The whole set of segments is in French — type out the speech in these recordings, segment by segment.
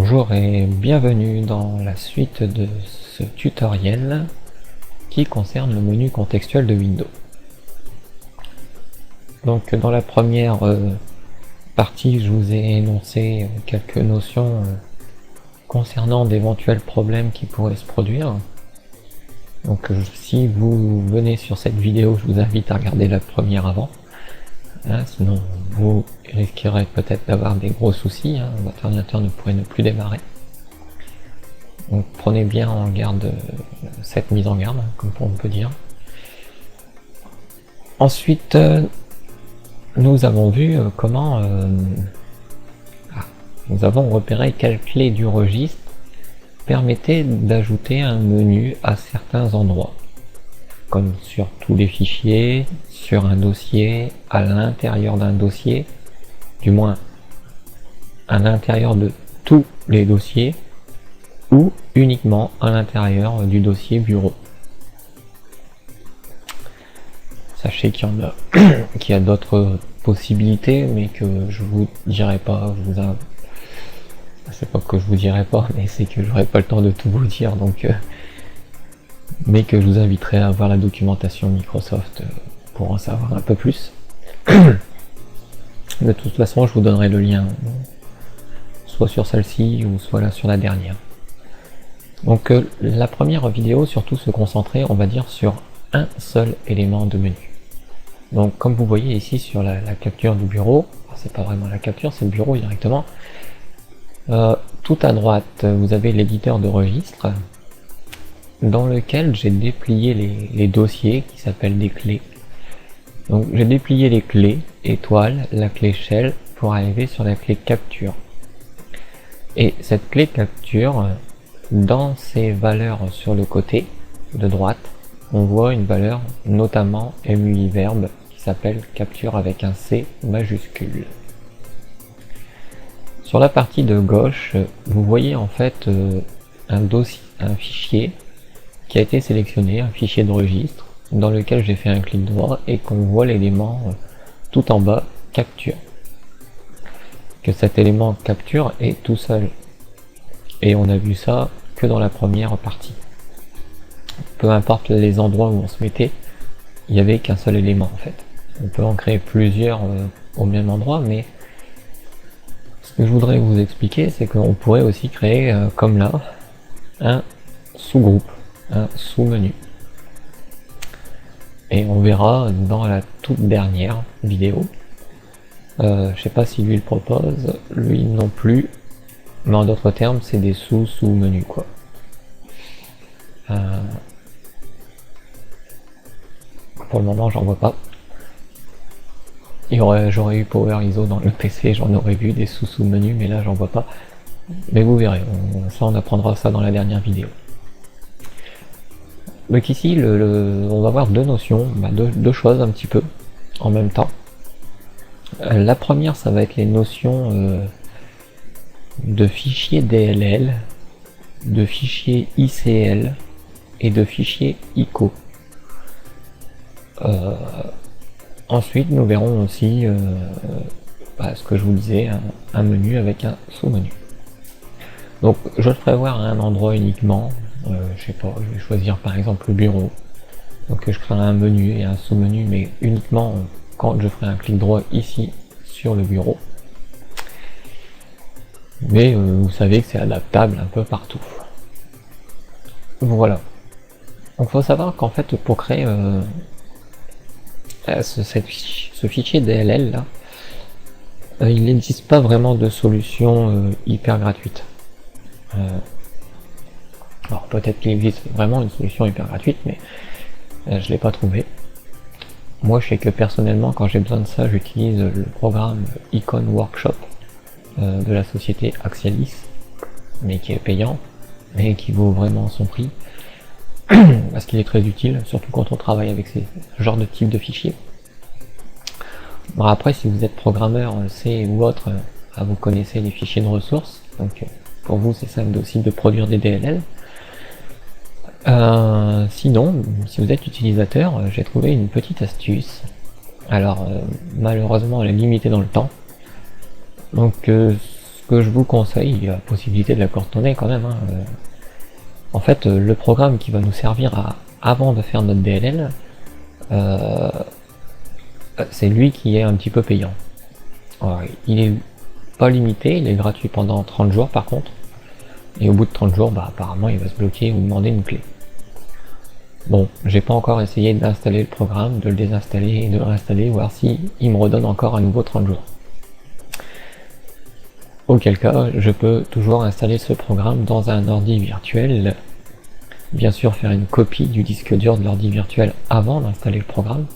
Bonjour et bienvenue dans la suite de ce tutoriel qui concerne le menu contextuel de Windows. Donc dans la première partie, je vous ai énoncé quelques notions concernant d'éventuels problèmes qui pourraient se produire. Donc si vous venez sur cette vidéo, je vous invite à regarder la première avant. Sinon vous risquerez peut-être d'avoir des gros soucis, votre ordinateur ne pourrait ne plus démarrer. Donc prenez bien en garde cette mise en garde, comme on peut dire. Ensuite, nous avons vu comment nous avons repéré quelle clé du registre permettait d'ajouter un menu à certains endroits, comme sur tous les fichiers, sur un dossier, à l'intérieur d'un dossier, du moins à l'intérieur de tous les dossiers, ou uniquement à l'intérieur du dossier bureau. Sachez qu'il y a d'autres possibilités, mais que je vous dirai pas. C'est pas que je vous dirai pas, mais c'est que j'aurai pas le temps de tout vous dire, donc mais que je vous inviterai à voir la documentation Microsoft pour en savoir un peu plus. De toute façon, je vous donnerai le lien soit sur celle-ci ou soit là sur la dernière. Donc la première vidéo surtout se concentrait, on va dire, sur un seul élément de menu. Donc comme vous voyez ici sur la capture du bureau, c'est pas vraiment la capture, c'est le bureau directement. Tout à droite, vous avez l'éditeur de registre dans lequel j'ai déplié les dossiers qui s'appellent des clés. Donc j'ai déplié les clés étoile, la clé shell pour arriver sur la clé capture. Et cette clé capture, dans ses valeurs sur le côté de droite, on voit une valeur notamment MUI verbe qui s'appelle capture avec un C majuscule. Sur la partie de gauche, vous voyez en fait un fichier qui a été sélectionné, un fichier de registre, dans lequel j'ai fait un clic droit et qu'on voit l'élément tout en bas, capture. Que cet élément capture est tout seul. Et on a vu ça que dans la première partie. Peu importe les endroits où on se mettait, il n'y avait qu'un seul élément en fait. On peut en créer plusieurs au même endroit, mais ce que je voudrais vous expliquer, c'est qu'on pourrait aussi créer, comme là, un sous-groupe, un sous-menu. Et on verra dans la toute dernière vidéo. Je sais pas si lui le propose, lui non plus, mais en d'autres termes, c'est des sous-menus quoi. Pour le moment, j'en vois pas. J'aurais eu Power ISO dans le PC, j'en aurais vu des sous-menus, mais là j'en vois pas. Mais vous verrez, on apprendra ça dans la dernière vidéo. Donc ici, on va voir deux notions, deux choses un petit peu en même temps. La première, ça va être les notions de fichiers DLL, de fichiers ICL et de fichiers ICO. Ensuite, nous verrons aussi ce que je vous disais, un menu avec un sous-menu. Donc, je le ferai voir à un endroit uniquement. Je sais pas, je vais choisir par exemple le bureau. Donc, je créerai un menu et un sous-menu, mais uniquement quand je ferai un clic droit ici sur le bureau. Mais vous savez que c'est adaptable un peu partout. Voilà. Donc, il faut savoir qu'en fait, pour créer ce fichier DLL là, il n'existe pas vraiment de solution hyper gratuite. Alors peut-être qu'il existe vraiment une solution hyper gratuite, mais je l'ai pas trouvé. Moi je sais que personnellement quand j'ai besoin de ça, j'utilise le programme Icon Workshop de la société Axialis, mais qui est payant, mais qui vaut vraiment son prix. Parce qu'il est très utile, surtout quand on travaille avec ce genre de type de fichier. Bon, après, si vous êtes programmeur C ou autre, vous connaissez les fichiers de ressources, donc pour vous c'est simple aussi de produire des DLL. Sinon, si vous êtes utilisateur, j'ai trouvé une petite astuce. Alors, malheureusement, elle est limitée dans le temps. Donc, que je vous conseille, il y a la possibilité de la coordonner quand même, hein. En fait, le programme qui va nous servir avant de faire notre DLL, c'est lui qui est un petit peu payant. Alors, il est pas limité, il est gratuit pendant 30 jours par contre, et au bout de 30 jours, apparemment il va se bloquer ou demander une clé. Bon, j'ai pas encore essayé d'installer le programme, de le désinstaller et de le réinstaller, voir si il me redonne encore à nouveau 30 jours. Auquel cas, je peux toujours installer ce programme dans un ordi virtuel, bien sûr faire une copie du disque dur de l'ordi virtuel avant d'installer le programme,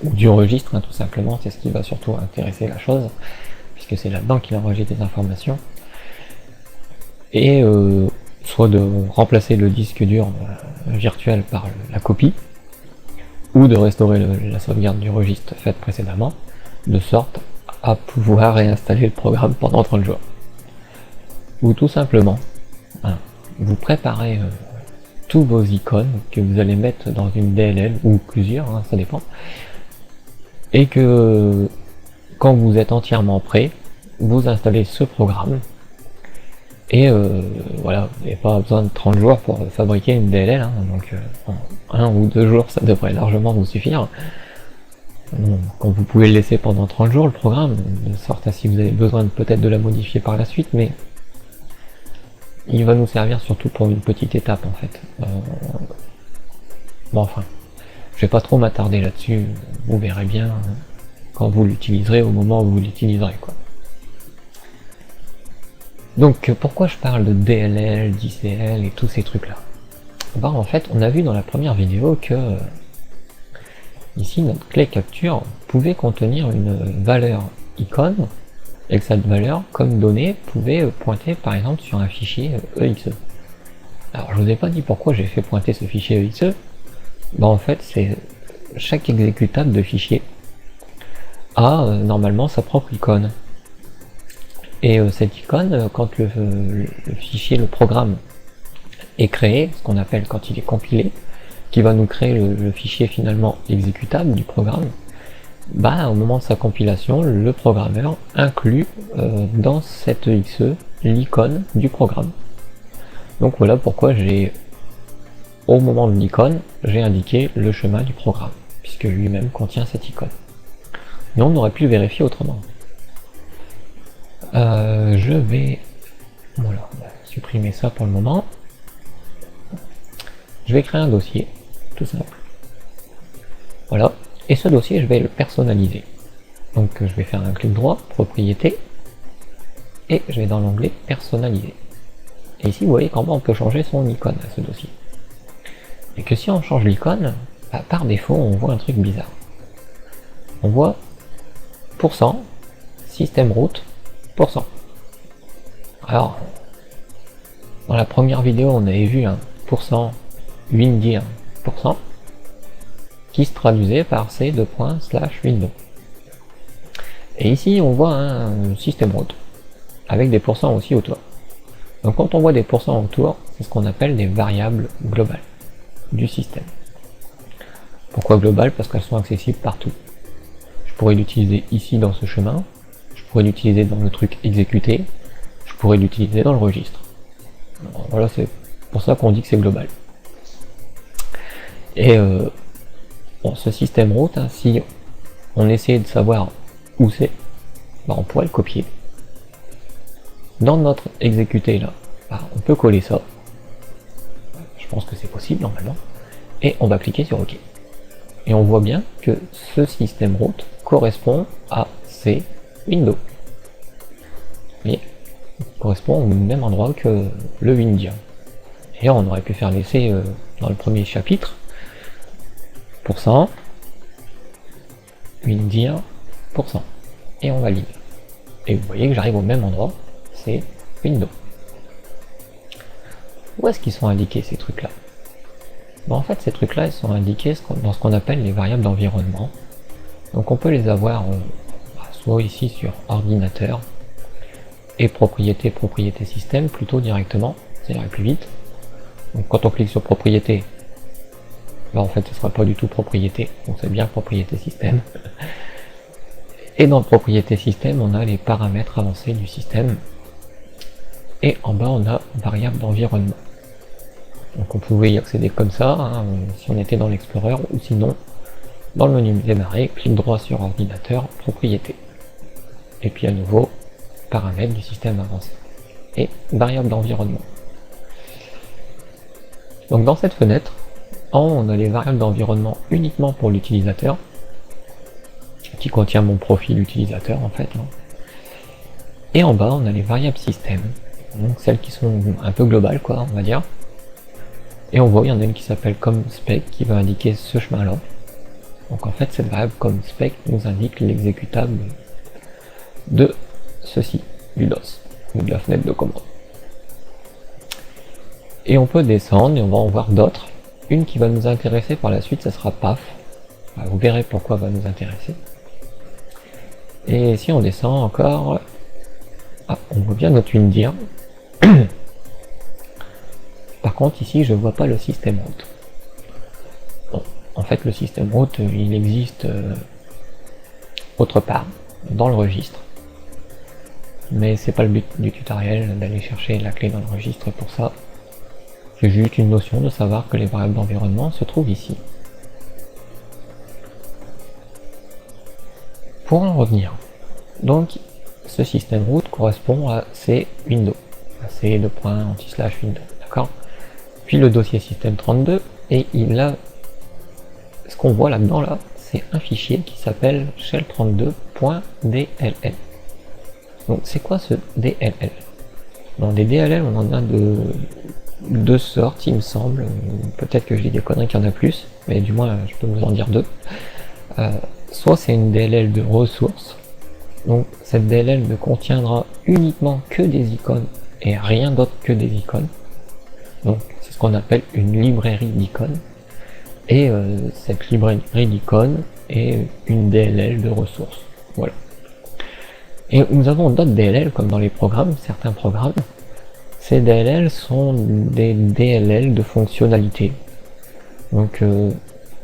ou du registre, hein, tout simplement, c'est ce qui va surtout intéresser la chose, puisque c'est là-dedans qu'il enregistre des informations, et soit de remplacer le disque dur virtuel par la copie, ou de restaurer la sauvegarde du registre faite précédemment, de sorte à pouvoir réinstaller le programme pendant 30 jours. Ou tout simplement, hein, vous préparez tous vos icônes que vous allez mettre dans une DLL, ou plusieurs, hein, ça dépend, et que quand vous êtes entièrement prêt, vous installez ce programme, et voilà, vous n'avez pas besoin de 30 jours pour fabriquer une DLL, hein, donc en 1 ou 2 jours ça devrait largement vous suffire. Quand vous pouvez le laisser pendant 30 jours le programme, de sorte à si vous avez besoin peut-être de la modifier par la suite, mais il va nous servir surtout pour une petite étape en fait. Bon enfin, je vais pas trop m'attarder là-dessus, vous verrez bien quand vous l'utiliserez au moment où vous l'utiliserez quoi. Donc pourquoi je parle de DLL, d'ICL et tous ces trucs là? En fait on a vu dans la première vidéo que ici notre clé capture pouvait contenir une valeur icône et que cette valeur comme donnée pouvait pointer par exemple sur un fichier EXE. Alors je vous ai pas dit pourquoi j'ai fait pointer ce fichier EXE. En fait c'est chaque exécutable de fichier a normalement sa propre icône. Et cette icône, quand le fichier, le programme est créé, ce qu'on appelle quand il est compilé, qui va nous créer le fichier finalement exécutable du programme, au moment de sa compilation, le programmeur inclut dans cette EXE l'icône du programme. Donc voilà pourquoi au moment de l'icône, j'ai indiqué le chemin du programme, puisque lui-même contient cette icône. Mais on aurait pu le vérifier autrement. Je vais supprimer ça pour le moment. Je vais créer un dossier, tout simple. Voilà, et ce dossier je vais le personnaliser. Donc je vais faire un clic droit, propriété, et je vais dans l'onglet personnaliser. Et ici vous voyez qu'en bas on peut changer son icône à ce dossier. Et que si on change l'icône, par défaut on voit un truc bizarre. On voit %, système route, %. Alors, dans la première vidéo, on avait vu un %windir %, qui se traduisait par c:/window. Et ici, on voit un système route, avec des % aussi autour. Donc quand on voit des % autour, c'est ce qu'on appelle des variables globales du système. Pourquoi globales? Parce qu'elles sont accessibles partout. Je pourrais l'utiliser ici dans ce chemin, je pourrais l'utiliser dans le truc exécuté, je pourrais l'utiliser dans le registre. Alors, voilà, c'est pour ça qu'on dit que c'est global. Et ce système route, hein, si on essayait de savoir où c'est, on pourrait le copier. Dans notre exécuté là, on peut coller ça. Je pense que c'est possible normalement. Et on va cliquer sur OK. Et on voit bien que ce système route correspond à ces windows. Vous voyez, correspond au même endroit que le windir. Et on aurait pu faire l'essai dans le premier chapitre. %, windir, %. Et on valide. Et vous voyez que j'arrive au même endroit, c'est windows. Où est-ce qu'ils sont indiqués ces trucs-là? En fait, ces trucs-là, ils sont indiqués dans ce qu'on appelle les variables d'environnement. Donc on peut les avoir soit ici sur ordinateur, et propriété système plutôt directement, ça irait plus vite. Donc quand on clique sur propriété, en fait ce sera pas du tout propriété, donc c'est bien propriété système. Et dans propriété système, on a les paramètres avancés du système. Et en bas, on a variable d'environnement. Donc on pouvait y accéder comme ça, hein, si on était dans l'Explorer, ou sinon, dans le menu démarrer, clic droit sur ordinateur, propriété. Et puis à nouveau, paramètres du système avancé. Et variable d'environnement. Donc dans cette fenêtre, en haut, on a les variables d'environnement uniquement pour l'utilisateur, qui contient mon profil utilisateur en fait. Et en bas, on a les variables système, donc celles qui sont un peu globales, quoi, on va dire. Et on voit, il y en a une qui s'appelle ComSpec qui va indiquer ce chemin-là. Donc en fait, cette variable ComSpec nous indique l'exécutable de ceci, du DOS, ou de la fenêtre de commande. Et on peut descendre et on va en voir d'autres. Une qui va nous intéresser par la suite, ça sera PAF. Vous verrez pourquoi va nous intéresser. Et si on descend encore, on voit bien notre WinDir. Par contre, ici, je vois pas le système route. Bon, en fait, le système route, il existe autre part, dans le registre. Mais c'est pas le but du tutoriel d'aller chercher la clé dans le registre pour ça. C'est juste une notion de savoir que les variables d'environnement se trouvent ici. Pour en revenir, donc ce système root correspond à C Windows, à C /anti/Windows, d'accord. Puis le dossier système32, et il a, ce qu'on voit là-dedans là, c'est un fichier qui s'appelle shell32.dll. Donc c'est quoi ce DLL? Dans des DLL, on en a de deux sortes, il me semble. Peut-être que je dis des conneries qu'il y en a plus, mais du moins je peux vous en dire deux. Soit c'est une DLL de ressources, donc cette DLL ne contiendra uniquement que des icônes et rien d'autre que des icônes. Donc c'est ce qu'on appelle une librairie d'icônes. Et cette librairie d'icônes est une DLL de ressources. Voilà. Et nous avons d'autres DLL, comme dans les programmes, certains programmes. Ces DLL sont des DLL de fonctionnalité. Donc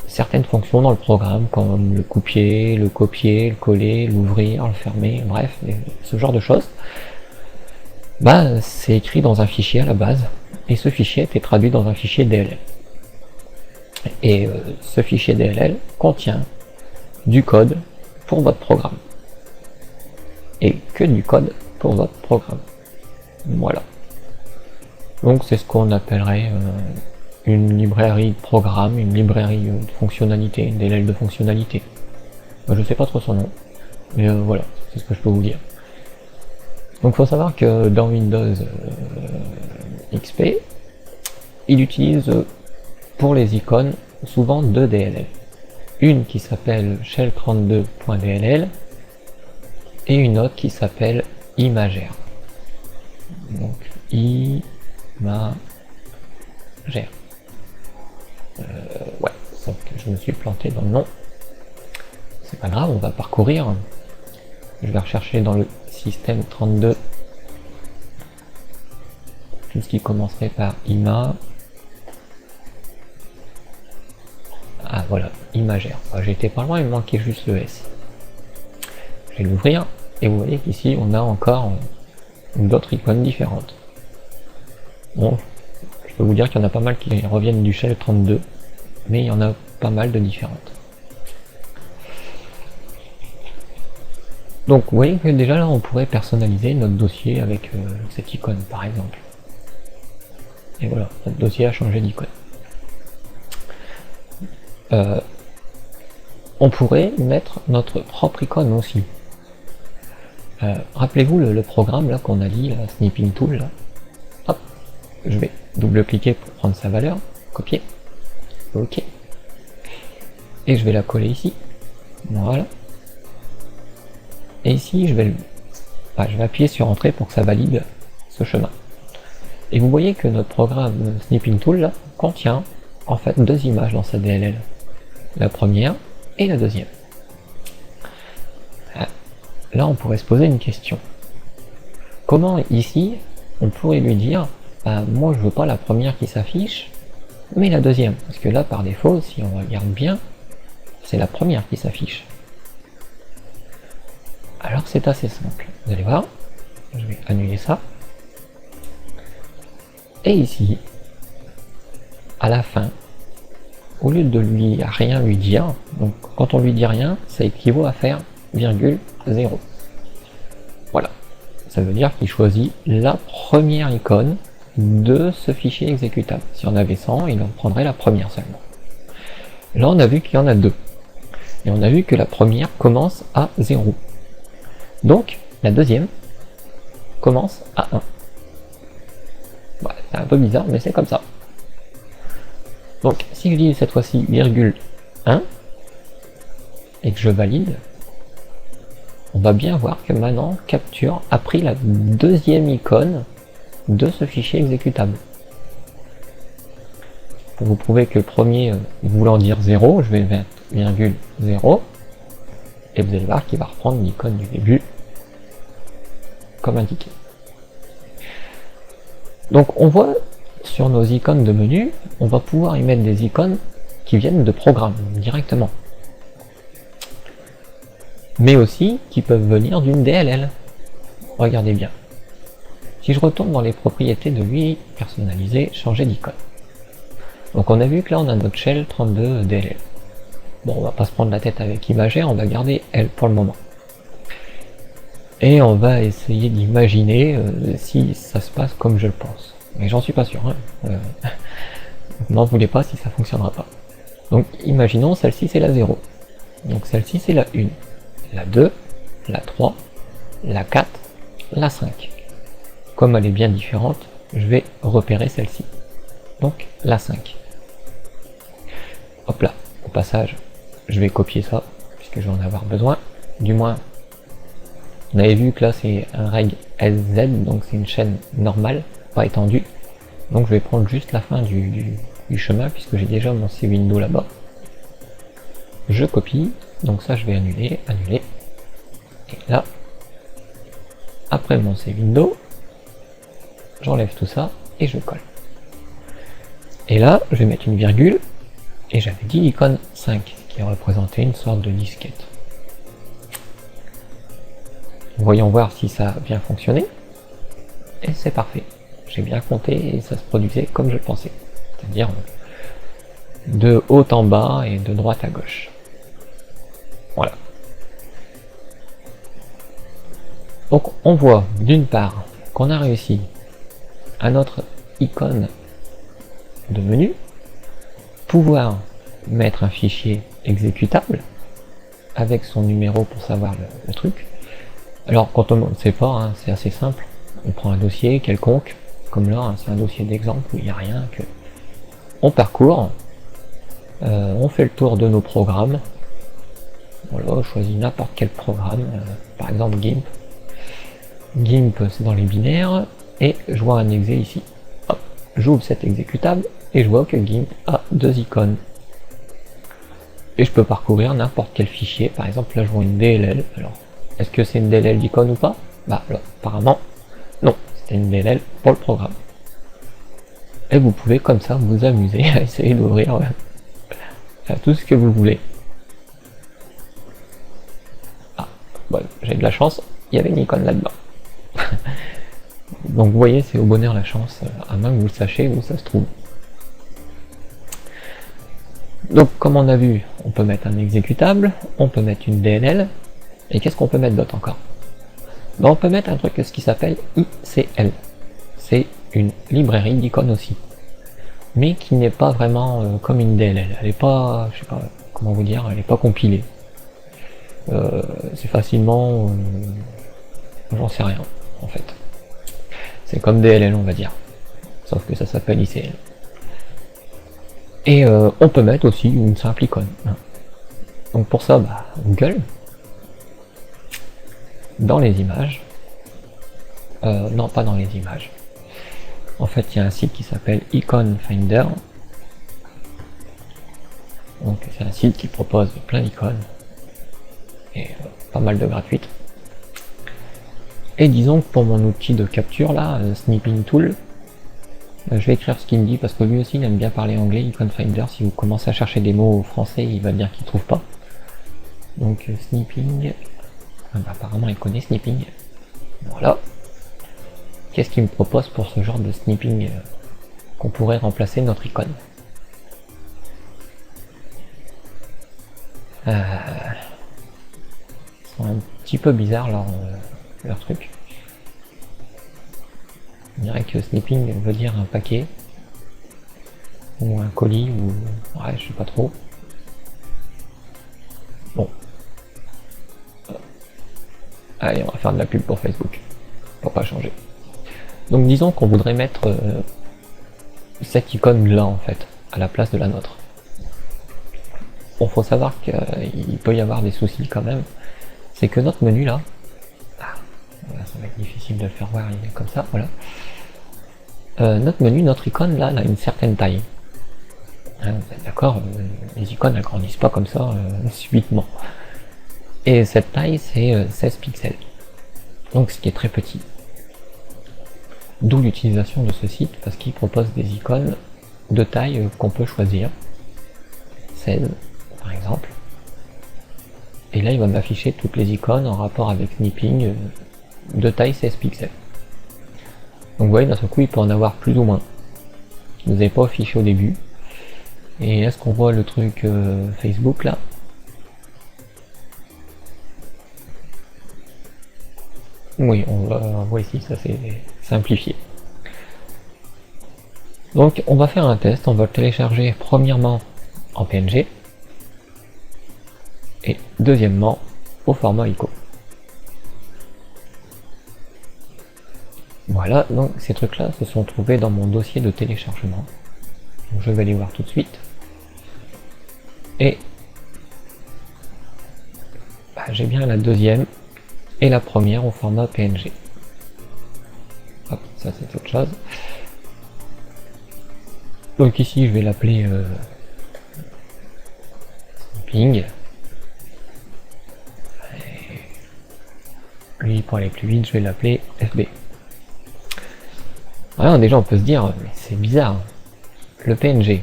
certaines fonctions dans le programme, comme le copier, le coller, l'ouvrir, le fermer, bref, ce genre de choses, bah c'est écrit dans un fichier à la base, et ce fichier a été traduit dans un fichier DLL. Et ce fichier DLL contient du code pour votre programme. Et que du code pour votre programme. Voilà. Donc c'est ce qu'on appellerait une librairie de programme, une librairie de fonctionnalité, une DLL de fonctionnalité. Je sais pas trop son nom, mais voilà, c'est ce que je peux vous dire. Donc il faut savoir que dans Windows XP, il utilise pour les icônes souvent deux DLL. Une qui s'appelle shell32.dll et une autre qui s'appelle Imager. Donc Imager. Ouais, donc je me suis planté dans le nom. C'est pas grave, on va parcourir. Je vais rechercher dans le système 32 tout ce qui commencerait par Ima. Ah voilà, Imager. J'étais pas loin, il me manquait juste le S. Je vais l'ouvrir et vous voyez qu'ici on a encore d'autres icônes différentes. Bon, je peux vous dire qu'il y en a pas mal qui reviennent du shell 32, mais il y en a pas mal de différentes. Donc vous voyez que déjà là on pourrait personnaliser notre dossier avec cette icône par exemple. Et voilà, notre dossier a changé d'icône. On pourrait mettre notre propre icône aussi. Rappelez-vous le programme là qu'on a dit, la Snipping Tool là. Hop, je vais double-cliquer pour prendre sa valeur, copier, ok, et je vais la coller ici, voilà. Et ici je vais appuyer sur entrée pour que ça valide ce chemin. Et vous voyez que notre programme Snipping Tool là, contient en fait deux images dans sa DLL, la première et la deuxième. Là, on pourrait se poser une question. Comment ici, on pourrait lui dire, moi je veux pas la première qui s'affiche, mais la deuxième. Parce que là, par défaut, si on regarde bien, c'est la première qui s'affiche. Alors c'est assez simple. Vous allez voir, je vais annuler ça. Et ici, à la fin, au lieu de rien lui dire, donc quand on lui dit rien, ça équivaut à faire virgule 0. Voilà. Ça veut dire qu'il choisit la première icône de ce fichier exécutable. Si on avait 100, il en prendrait la première seulement. Là, on a vu qu'il y en a deux. Et on a vu que la première commence à 0. Donc, la deuxième commence à 1. Voilà, c'est un peu bizarre, mais c'est comme ça. Donc, si je dis cette fois-ci virgule 1, et que je valide, on va bien voir que maintenant Capture a pris la deuxième icône de ce fichier exécutable. Pour vous prouver que le premier voulant dire 0, je vais mettre virgule 0, et vous allez voir qu'il va reprendre l'icône du début comme indiqué. Donc on voit sur nos icônes de menu, on va pouvoir y mettre des icônes qui viennent de programmes directement, mais aussi qui peuvent venir d'une DLL. Regardez bien. Si je retourne dans les propriétés de l'UI personnalisé, changer d'icône. Donc on a vu que là on a notre shell 32 DLL. Bon, on va pas se prendre la tête avec Imager, on va garder elle pour le moment. Et on va essayer d'imaginer si ça se passe comme je le pense. Mais j'en suis pas sûr. Hein. N'en voulez pas si ça fonctionnera pas. Donc imaginons celle-ci c'est la 0. Donc celle-ci c'est la 1, la 2, la 3, la 4, la 5. Comme elle est bien différente, je vais repérer celle-ci. Donc la 5. Hop là, au passage, je vais copier ça, puisque je vais en avoir besoin. Du moins, on avait vu que là c'est un reg SZ, donc c'est une chaîne normale, pas étendue. Donc je vais prendre juste la fin du chemin, puisque j'ai déjà mon C-Window là-bas. Je copie, donc ça je vais annuler, annuler. Et là, après mon C-Window, j'enlève tout ça et je colle. Et là, je vais mettre une virgule, et j'avais dit l'icône 5, qui représentait une sorte de disquette. Voyons voir si ça a bien fonctionné. Et c'est parfait. J'ai bien compté et ça se produisait comme je le pensais. C'est-à-dire de haut en bas et de droite à gauche. Voilà. Donc on voit d'une part qu'on a réussi à notre icône de menu pouvoir mettre un fichier exécutable avec son numéro pour savoir le truc. Alors quand on ne sait pas, hein, c'est assez simple, on prend un dossier quelconque, comme là, hein, c'est un dossier d'exemple où il n'y a rien, que on parcourt, on fait le tour de nos programmes, voilà, on choisit n'importe quel programme, par exemple GIMP. GIMP c'est dans les binaires, et je vois un exe ici. Hop, j'ouvre cet exécutable, et je vois que GIMP a deux icônes. Et je peux parcourir n'importe quel fichier, par exemple là je vois une DLL, alors est-ce que c'est une DLL d'icône ou pas? Bah là, apparemment, non, c'était une DLL pour le programme. Et vous pouvez comme ça vous amuser à essayer d'ouvrir tout ce que vous voulez. Ah, bon, j'ai de la chance, il y avait une icône là-dedans. Donc vous voyez, c'est au bonheur la chance, à moins que vous le sachiez où ça se trouve. Donc comme on a vu, on peut mettre un exécutable, on peut mettre une DLL, et qu'est-ce qu'on peut mettre d'autre encore? Ben, on peut mettre un truc ce qui s'appelle ICL. C'est une librairie d'icônes aussi, mais qui n'est pas vraiment comme une DLL. Elle n'est pas, je sais pas comment vous dire, elle n'est pas compilée. C'est facilement, j'en sais rien en fait. C'est comme DLL on va dire, sauf que ça s'appelle ICL. Et on peut mettre aussi une simple icône. Donc pour ça, bah, Google, dans les images, non pas dans les images, en fait il y a un site qui s'appelle Icon Finder, donc c'est un site qui propose plein d'icônes, et pas mal de gratuites. Et disons que pour mon outil de capture là, Snipping Tool, je vais écrire ce qu'il me dit parce que lui aussi il aime bien parler anglais, Icon Finder. Si vous commencez à chercher des mots français, il va dire qu'il trouve pas. Donc snipping Apparemment il connaît Snipping. Voilà. Qu'est-ce qu'il me propose pour ce genre de snipping qu'on pourrait remplacer notre icône? Ils sont un petit peu bizarres leur truc. On dirait que snipping veut dire un paquet ou un colis ou ouais, je sais pas trop. Bon. Allez, on va faire de la pub pour Facebook pour pas changer. Donc disons qu'on voudrait mettre cette icône là en fait à la place de la nôtre. Bon, faut savoir qu'il peut y avoir des soucis quand même. C'est que notre menu là, ça va être difficile de le faire voir, il est comme ça, voilà. Notre menu, notre icône là, elle a une certaine taille. Hein, vous êtes d'accord, les icônes elles grandissent pas comme ça subitement. Et cette taille c'est 16 pixels. Donc ce qui est très petit. D'où l'utilisation de ce site, parce qu'il propose des icônes de taille qu'on peut choisir. 16 par exemple. Et là il va m'afficher toutes les icônes en rapport avec Snipping de taille 16 pixels. Donc vous voyez, d'un seul coup il peut en avoir plus ou moins. Je ne vous ai pas affiché au début. Et est-ce qu'on voit le truc Facebook là? Oui, on voit ici, ça c'est simplifié. Donc on va faire un test, on va le télécharger premièrement en PNG et deuxièmement au format ICO. Voilà, donc ces trucs là se sont trouvés dans mon dossier de téléchargement. Donc je vais les voir tout de suite. Et j'ai bien la deuxième et la première au format PNG. Hop, ça c'est autre chose. Donc ici je vais l'appeler Snipping. Lui pour aller plus vite je vais l'appeler FB. Alors déjà on peut se dire, mais c'est bizarre, le PNG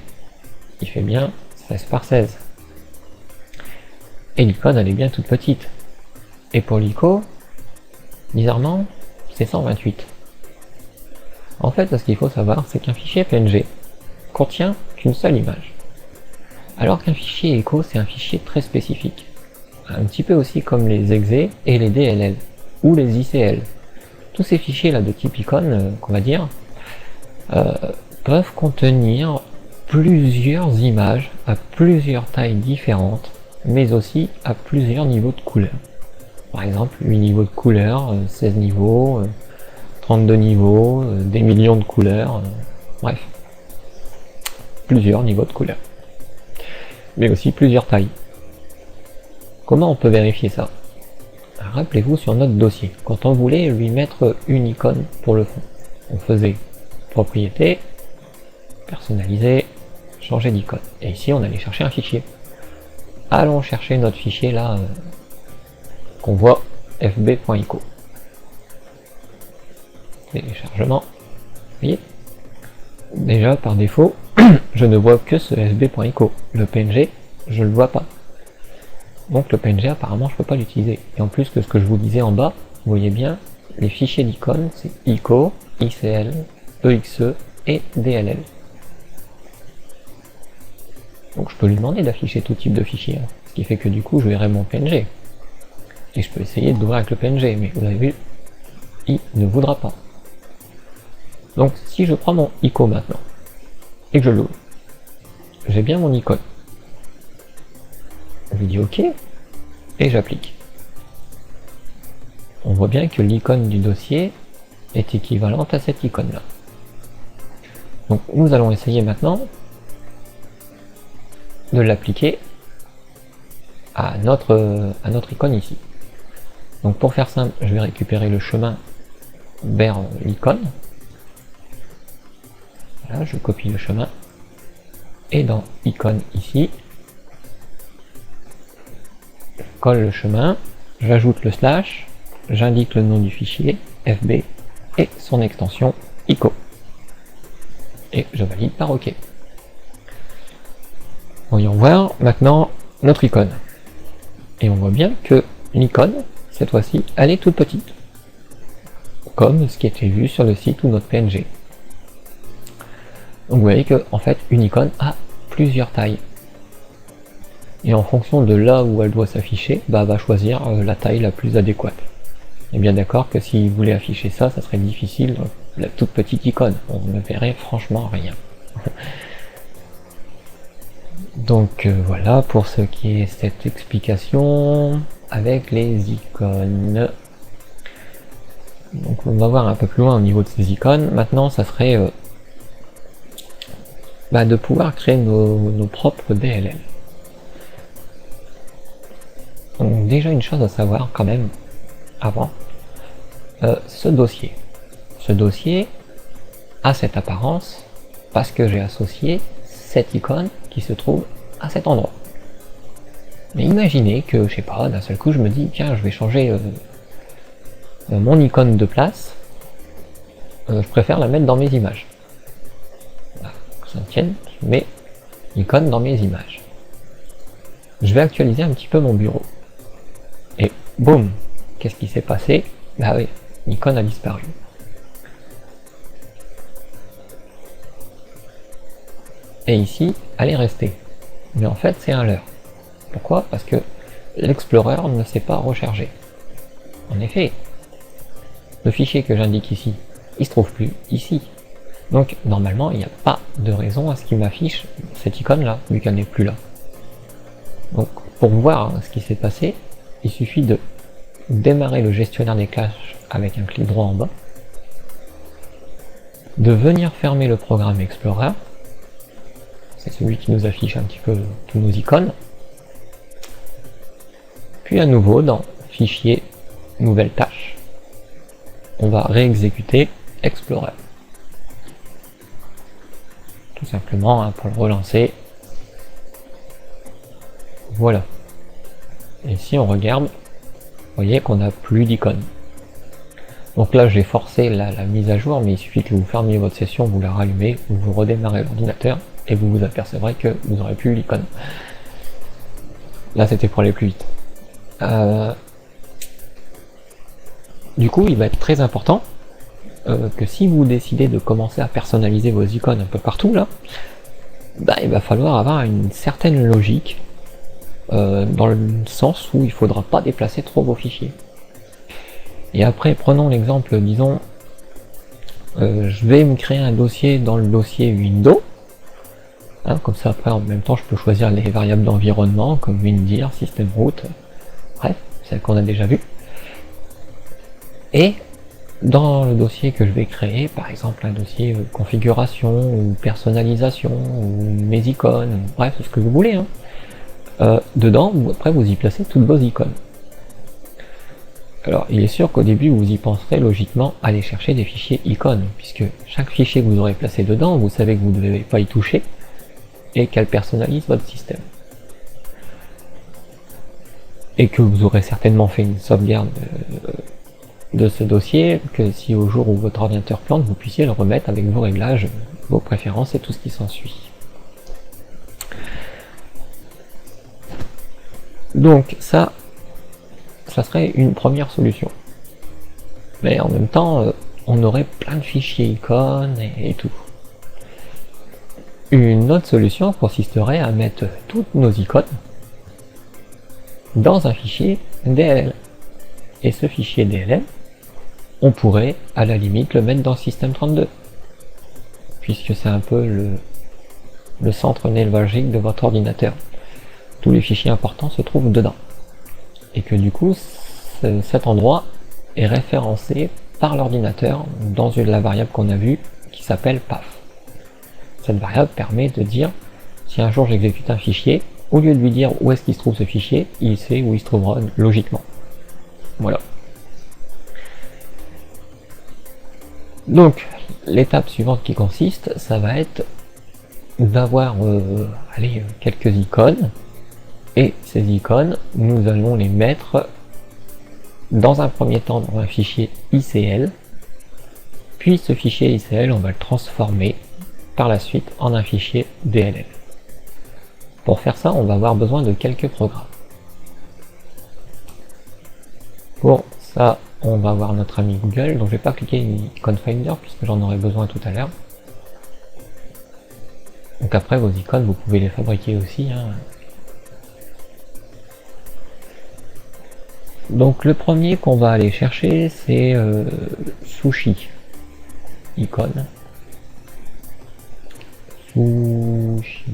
il fait bien 16 par 16 et l'icône elle est bien toute petite, et pour l'ICO bizarrement c'est 128. En fait ce qu'il faut savoir c'est qu'un fichier PNG contient qu'une seule image, alors qu'un fichier ICO c'est un fichier très spécifique, un petit peu aussi comme les exe et les DLL ou les ICL. Tous ces fichiers là de type icône qu'on va dire peuvent contenir plusieurs images à plusieurs tailles différentes, mais aussi à plusieurs niveaux de couleur. Par exemple 8 niveaux de couleurs, 16 niveaux, 32 niveaux, des millions de couleurs, bref, plusieurs niveaux de couleurs, mais aussi plusieurs tailles. Comment on peut vérifier ça? Rappelez-vous sur notre dossier, quand on voulait lui mettre une icône pour le fond, on faisait propriété, personnaliser, changer d'icône. Et ici on allait chercher un fichier. Allons chercher notre fichier là qu'on voit, fb.ico. Téléchargement. Vous voyez? Déjà par défaut, je ne vois que ce fb.ico. Le PNG, je ne le vois pas. Donc le PNG apparemment je ne peux pas l'utiliser. Et en plus que ce que je vous disais en bas, vous voyez bien, les fichiers d'icônes c'est ICO, ICL, EXE et DLL. Donc je peux lui demander d'afficher tout type de fichier, hein. Ce qui fait que du coup je verrai mon PNG. Et je peux essayer d'ouvrir avec le PNG, mais vous avez vu, il ne voudra pas. Donc si je prends mon ICO maintenant, et que je l'ouvre, j'ai bien mon icône. Je lui dis OK, et j'applique. On voit bien que l'icône du dossier est équivalente à cette icône là. Donc nous allons essayer maintenant de l'appliquer à notre icône ici. Donc pour faire simple, je vais récupérer le chemin vers l'icône. Voilà, je copie le chemin. Et dans icône ici, je colle le chemin, j'ajoute le slash, j'indique le nom du fichier, FB, et son extension ICO. Et je valide par OK. Voyons voir maintenant notre icône. Et on voit bien que l'icône, cette fois-ci, elle est toute petite, comme ce qui était vu sur le site ou notre PNG. Donc vous voyez que en fait une icône a plusieurs tailles. Et en fonction de là où elle doit s'afficher, bah, elle va choisir la taille la plus adéquate. Et bien d'accord que si vous voulez afficher ça, ça serait difficile, la toute petite icône, on ne verrait franchement rien. Donc voilà pour ce qui est cette explication avec les icônes. Donc on va voir un peu plus loin au niveau de ces icônes. Maintenant ça serait de pouvoir créer nos propres DLL. Donc déjà une chose à savoir quand même avant, ce dossier a cette apparence parce que j'ai associé cette icône qui se trouve à cet endroit. Mais imaginez que, je sais pas, d'un seul coup je me dis tiens je vais changer mon icône de place, je préfère la mettre dans mes images. Voilà, que ça tienne, je mets l'icône dans mes images. Je vais actualiser un petit peu mon bureau. Et boum, qu'est-ce qui s'est passé? Bah oui, l'icône a disparu. Et ici, elle est restée. Mais en fait, c'est un leurre. Pourquoi? Parce que l'Explorer ne s'est pas rechargé. En effet, le fichier que j'indique ici, il se trouve plus ici. Donc, normalement, il n'y a pas de raison à ce qu'il m'affiche cette icône-là, vu qu'elle n'est plus là. Donc, pour voir ce qui s'est passé, il suffit de démarrer le gestionnaire des caches avec un clic droit en bas, de venir fermer le programme Explorer, c'est celui qui nous affiche un petit peu tous nos icônes, puis à nouveau dans Fichier, Nouvelle tâche, on va réexécuter Explorer. Tout simplement pour le relancer. Voilà. Et si on regarde, vous voyez qu'on n'a plus d'icône. Donc là j'ai forcé la mise à jour, mais il suffit que vous fermiez votre session, vous la rallumez, vous redémarrez l'ordinateur et vous vous apercevrez que vous n'aurez plus l'icône. Là c'était pour aller plus vite. Du coup il va être très important que si vous décidez de commencer à personnaliser vos icônes un peu partout là, il va falloir avoir une certaine logique dans le sens où il ne faudra pas déplacer trop vos fichiers. Et après, prenons l'exemple, disons, je vais me créer un dossier dans le dossier Windows, comme ça après en même temps je peux choisir les variables d'environnement comme WinDir, système root, bref, celles qu'on a déjà vues. Et dans le dossier que je vais créer, par exemple un dossier configuration ou personnalisation ou mes icônes, bref, ce que vous voulez, dedans, après vous y placez toutes vos icônes. Alors il est sûr qu'au début vous y penserez logiquement à aller chercher des fichiers icônes, puisque chaque fichier que vous aurez placé dedans, vous savez que vous ne devez pas y toucher, et qu'elle personnalise votre système. Et que vous aurez certainement fait une sauvegarde de ce dossier, que si au jour où votre ordinateur plante, vous puissiez le remettre avec vos réglages, vos préférences et tout ce qui s'ensuit. Donc ça serait une première solution. Mais en même temps, on aurait plein de fichiers icônes et tout. Une autre solution consisterait à mettre toutes nos icônes dans un fichier DLL. Et ce fichier DLL, on pourrait à la limite le mettre dans System32, puisque c'est un peu le centre névralgique de votre ordinateur. Tous les fichiers importants se trouvent dedans. Et que du coup, cet endroit est référencé par l'ordinateur dans la variable qu'on a vue qui s'appelle path. Cette variable permet de dire, si un jour j'exécute un fichier, au lieu de lui dire où est-ce qu'il se trouve ce fichier, il sait où il se trouvera logiquement. Voilà. Donc, l'étape suivante qui consiste, ça va être d'avoir quelques icônes, et ces icônes, nous allons les mettre dans un premier temps dans un fichier ICL, puis ce fichier ICL, on va le transformer par la suite en un fichier DLL. Pour faire ça, on va avoir besoin de quelques programmes. Pour ça, on va voir notre ami Google. Donc je vais pas cliquer icône Finder puisque j'en aurai besoin tout à l'heure. Donc après vos icônes, vous pouvez les fabriquer aussi, hein. Donc le premier qu'on va aller chercher, c'est Sushi. Icône. Sushi.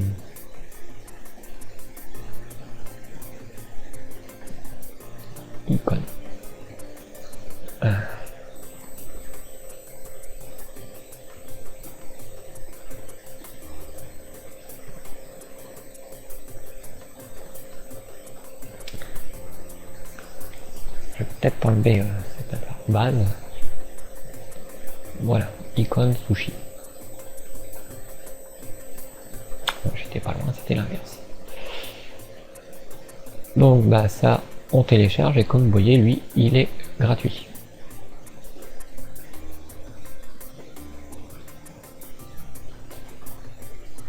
Icône. Je vais peut-être enlever cette base. Voilà, icône sushi. Bon, j'étais pas loin, c'était l'inverse. Donc bah ça, on télécharge et comme vous voyez, lui, il est gratuit.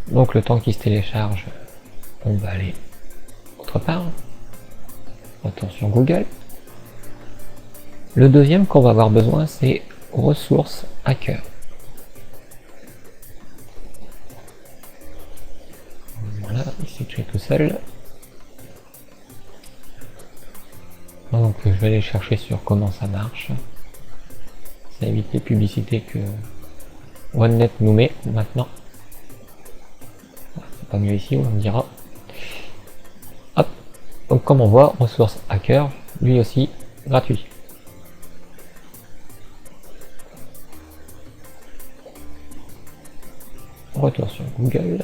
Donc le temps qu'il se télécharge, on va aller autre part. Retour sur Google. Le deuxième qu'on va avoir besoin, c'est ressources hacker. Voilà, il s'est créé tout seul. Donc je vais aller chercher sur comment ça marche. Ça évite les publicités que OneNet nous met maintenant. C'est pas mieux ici, on me dira. Hop. Donc comme on voit, ressources hacker, lui aussi gratuit. Retour sur Google.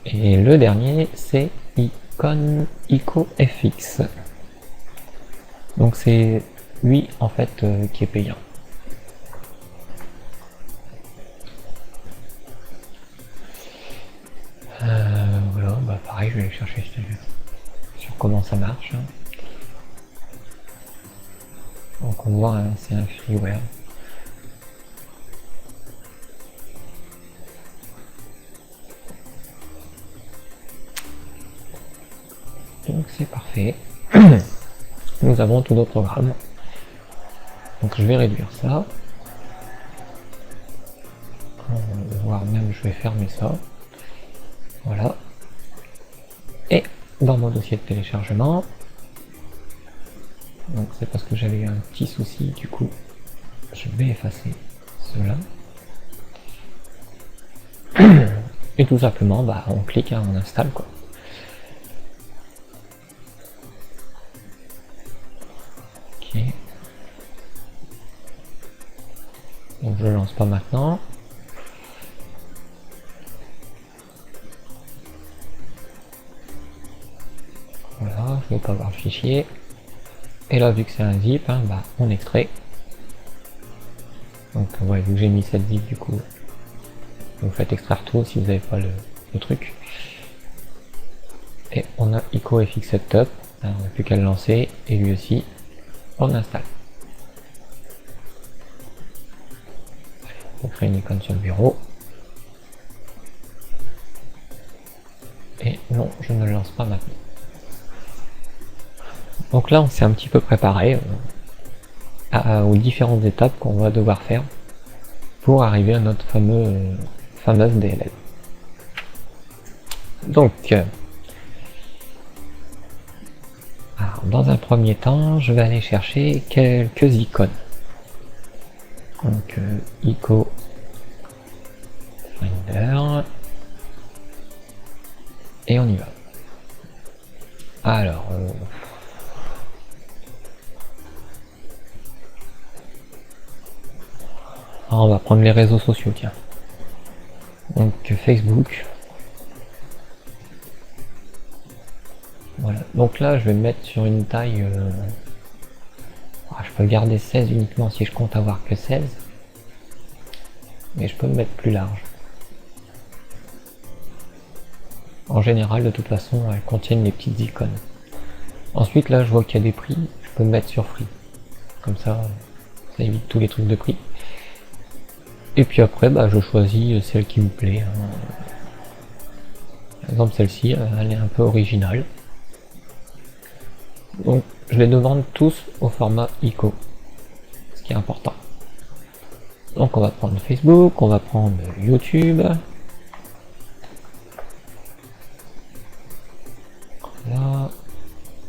Et le dernier, c'est icône IcoFX. Donc c'est lui en fait qui est payant. Voilà, bah pareil, je vais aller chercher sur comment ça marche. Donc on voit, hein, c'est un freeware. Donc c'est parfait. Nous avons tous nos programmes. Donc je vais réduire ça. Voire même je vais fermer ça. Voilà. Et dans mon dossier de téléchargement, donc c'est parce que j'avais eu un petit souci, du coup je vais effacer cela. Et tout simplement, bah, on clique, hein, on installe quoi. Ok. Donc je le lance pas maintenant. Voilà, je ne vais pas voir le fichier. Et là, vu que c'est un zip, hein, bah, on extrait. Donc ouais, vu que j'ai mis cette zip, du coup, vous faites extraire tout si vous n'avez pas le truc. Et on a IcoFX Setup, alors on n'a plus qu'à le lancer, et lui aussi, on installe. On crée une icône sur le bureau. Et non, je ne le lance pas maintenant. Donc là, on s'est un petit peu préparé aux différentes étapes qu'on va devoir faire pour arriver à notre fameuse DLL. Donc, alors, dans un premier temps, je vais aller chercher quelques icônes. Donc, Ico Finder. Et on y va. Alors, on va prendre les réseaux sociaux, tiens. Donc Facebook. Voilà. Donc là, je vais me mettre sur une taille. Je peux garder 16 uniquement si je compte avoir que 16. Mais je peux me mettre plus large. En général, de toute façon, elles contiennent les petites icônes. Ensuite, là, je vois qu'il y a des prix. Je peux me mettre sur Free. Comme ça évite tous les trucs de prix. Et puis après, je choisis celle qui me plaît. Par exemple, celle-ci, elle est un peu originale. Donc, je les demande tous au format ICO, ce qui est important. Donc, on va prendre Facebook, on va prendre YouTube. Là,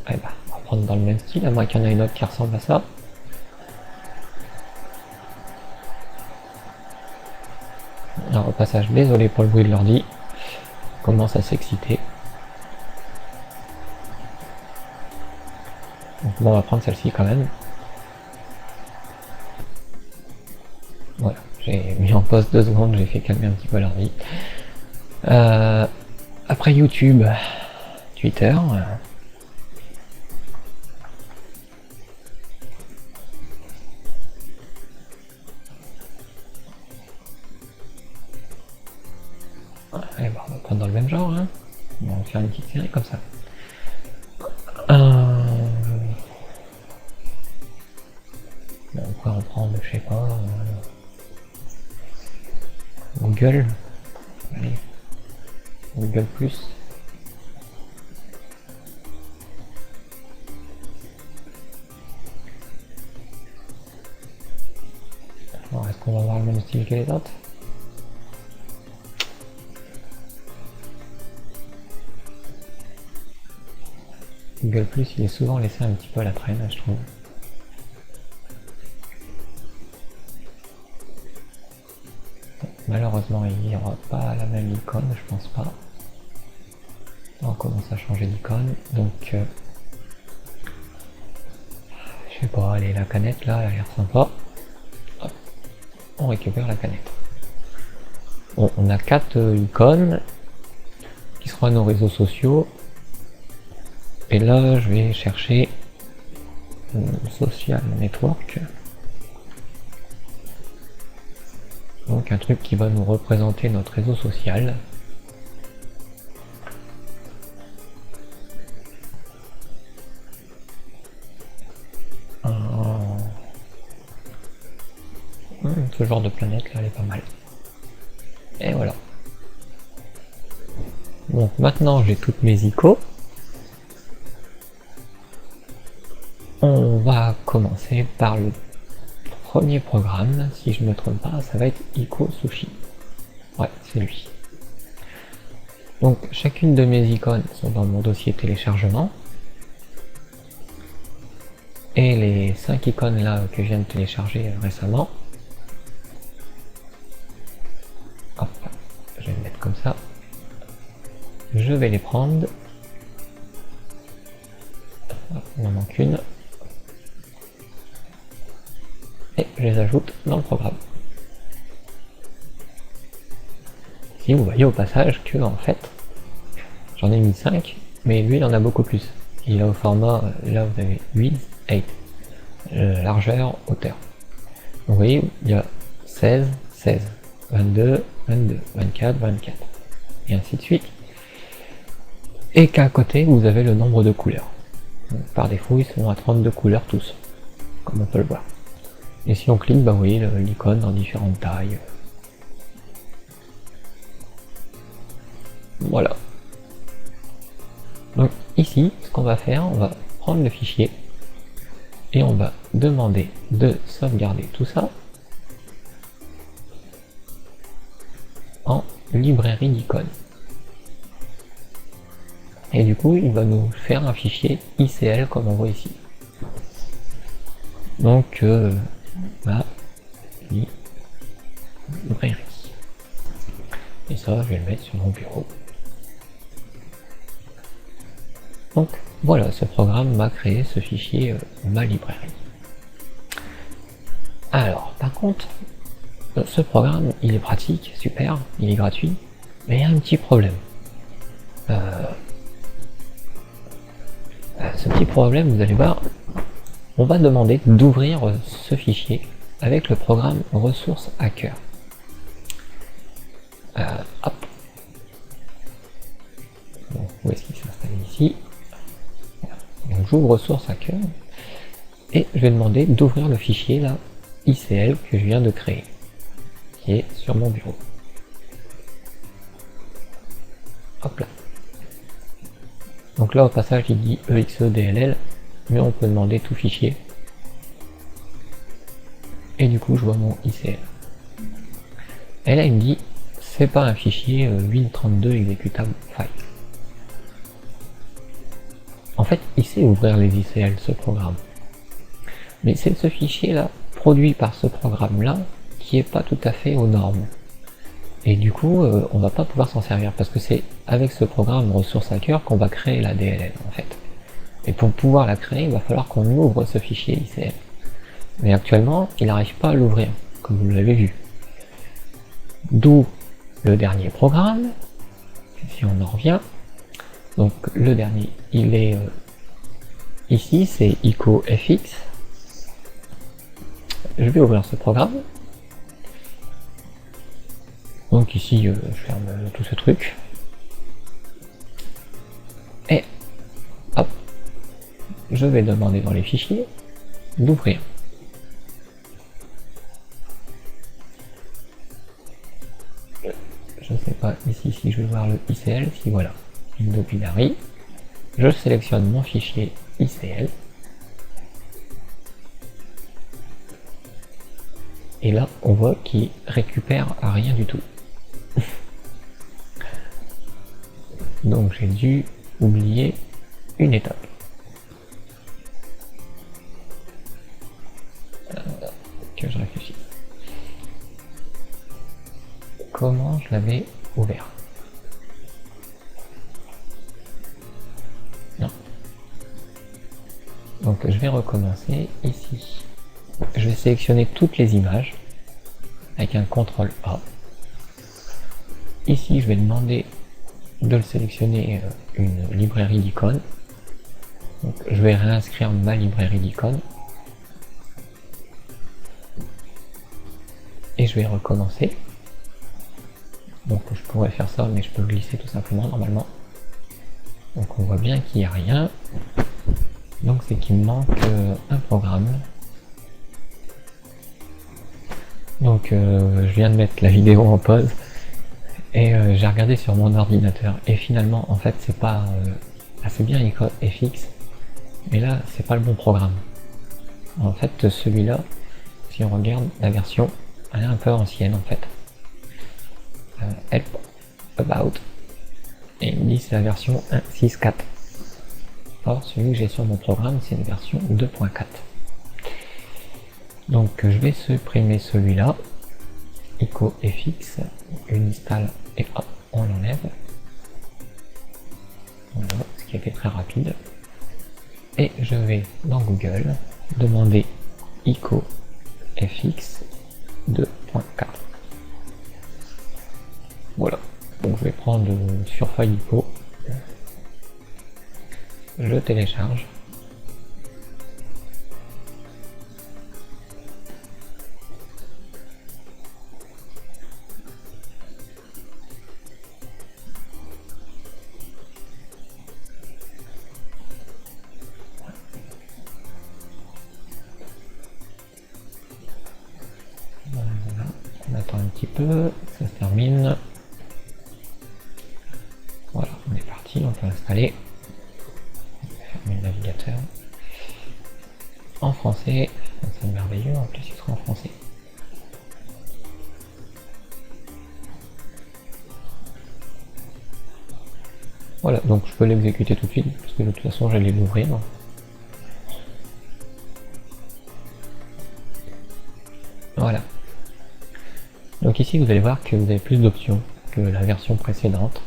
on va prendre dans le même style, à moins qu'il y en ait une autre qui ressemble à ça. Alors, au passage, désolé pour le bruit de l'ordi, commence à s'exciter. Donc, bon, on va prendre celle-ci quand même. Voilà, j'ai mis en pause 2 secondes, j'ai fait calmer un petit peu l'ordi. Après YouTube, Twitter. On va prendre dans le même genre, hein. On va faire une petite série comme ça. On pourrait en prendre, je sais pas, Google. Allez. Google Plus. Alors, est-ce qu'on va avoir le même style que les autres? Google Plus, il est souvent laissé un petit peu à la traîne, je trouve. Malheureusement, il n'y aura pas la même icône, je pense pas. On commence à changer d'icône, donc je sais pas, allez, la canette là, elle a l'air sympa. Hop, on récupère la canette. Bon, on a 4 icônes qui seront à nos réseaux sociaux. Et là, je vais chercher Social Network. Donc un truc qui va nous représenter notre réseau social. Ce genre de planète là, elle est pas mal. Et voilà. Donc maintenant j'ai toutes mes icônes. On va commencer par le premier programme, si je ne me trompe pas, ça va être ICO Sushi. Ouais, c'est lui. Donc chacune de mes icônes sont dans mon dossier téléchargement. Et les 5 icônes là que je viens de télécharger récemment, hop, je vais les mettre comme ça. Je vais les prendre. Hop, il en manque une. Et je les ajoute dans le programme. Ici vous voyez au passage que en fait j'en ai mis 5, mais lui il en a beaucoup plus. Il est au format, là vous avez 8, 8, largeur, hauteur. Donc vous voyez, il y a 16, 16, 22, 22, 24, 24, et ainsi de suite. Et qu'à côté vous avez le nombre de couleurs. Donc, par défaut ils sont à 32 couleurs tous, comme on peut le voir. Et si on clique, vous voyez l'icône en différentes tailles. Voilà. Donc ici, ce qu'on va faire, on va prendre le fichier et on va demander de sauvegarder tout ça en librairie d'icônes. Et du coup, il va nous faire un fichier ICL comme on voit ici. Donc, librairie. Et ça, je vais le mettre sur mon bureau. Donc voilà, ce programme m'a créé ce fichier ma librairie. Alors, par contre, ce programme, il est pratique, super, il est gratuit, mais il y a un petit problème. Ce petit problème, vous allez voir, on va demander d'ouvrir ce fichier avec le programme Ressources Hacker. Hop. Donc, où est-ce qu'il s'installe ici? Donc j'ouvre Ressources Hacker et je vais demander d'ouvrir le fichier là ICL que je viens de créer. qui est sur mon bureau. Hop là. Donc là au passage il dit EXEDLL, mais on peut demander tout fichier. Et du coup je vois mon ICL. Et là il me dit c'est pas un fichier Win32 exécutable file. En fait il sait ouvrir les ICL ce programme. Mais c'est ce fichier là, produit par ce programme là, qui est pas tout à fait aux normes. Et du coup, on va pas pouvoir s'en servir, parce que c'est avec ce programme Ressource Hacker qu'on va créer la DLL en fait. Et pour pouvoir la créer, il va falloir qu'on ouvre ce fichier ICL. Mais actuellement, il n'arrive pas à l'ouvrir, comme vous l'avez vu. D'où le dernier programme, si on en revient. Donc le dernier, il est ici, c'est IcoFX. Je vais ouvrir ce programme. Donc ici, je ferme tout ce truc. Et hop, je vais demander dans les fichiers d'ouvrir. Je ne sais pas ici si je vais voir le ICL, si voilà, Windows Binary. Je sélectionne mon fichier ICL. Et là, on voit qu'il récupère rien du tout. Donc j'ai dû oublier une étape. Que je réfléchisse. Comment je l'avais ouvert? Non. Donc je vais recommencer ici. Je vais sélectionner toutes les images avec un CTRL A. Ici, je vais demander de le sélectionner une librairie d'icônes. Donc, je vais réinscrire ma librairie d'icônes. Et je vais recommencer. Donc je pourrais faire ça, mais je peux glisser tout simplement normalement. Donc on voit bien qu'il n'y a rien. Donc c'est qu'il me manque un programme. Donc je viens de mettre la vidéo en pause et j'ai regardé sur mon ordinateur et finalement en fait c'est pas assez bien IcoFX, mais là c'est pas le bon programme. En fait celui-là, si on regarde la version, elle est un peu ancienne en fait. Help about et il me dit c'est la version 1.6.4. Or celui que j'ai sur mon programme c'est une version 2.4. Donc je vais supprimer celui-là, IcoFX, une install et hop, on l'enlève. Voilà, ce qui a été très rapide. Et je vais dans Google demander IcoFX 2.4. Voilà, donc je vais prendre sur Fileco, je télécharge. Voilà, on attend un petit peu, ça se termine. Voilà, on est parti, on peut installer. Fermer le navigateur. En français, c'est merveilleux, en plus il sera en français. Voilà, donc je peux l'exécuter tout de suite, parce que de toute façon j'allais l'ouvrir. Voilà. Donc ici vous allez voir que vous avez plus d'options que la version précédente.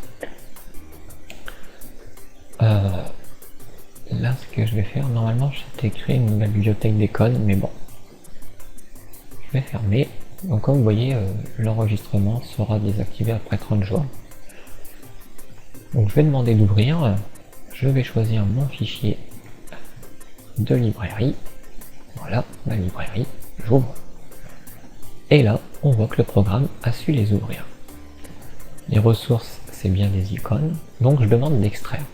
Là ce que je vais faire, normalement j'étais créé une nouvelle bibliothèque d'icônes, mais bon. Je vais fermer. Donc comme vous voyez, l'enregistrement sera désactivé après 30 jours. Donc je vais demander d'ouvrir. Je vais choisir mon fichier de librairie. Voilà, ma librairie. J'ouvre. Et là, on voit que le programme a su les ouvrir. Les ressources, c'est bien des icônes, donc je demande d'extraire.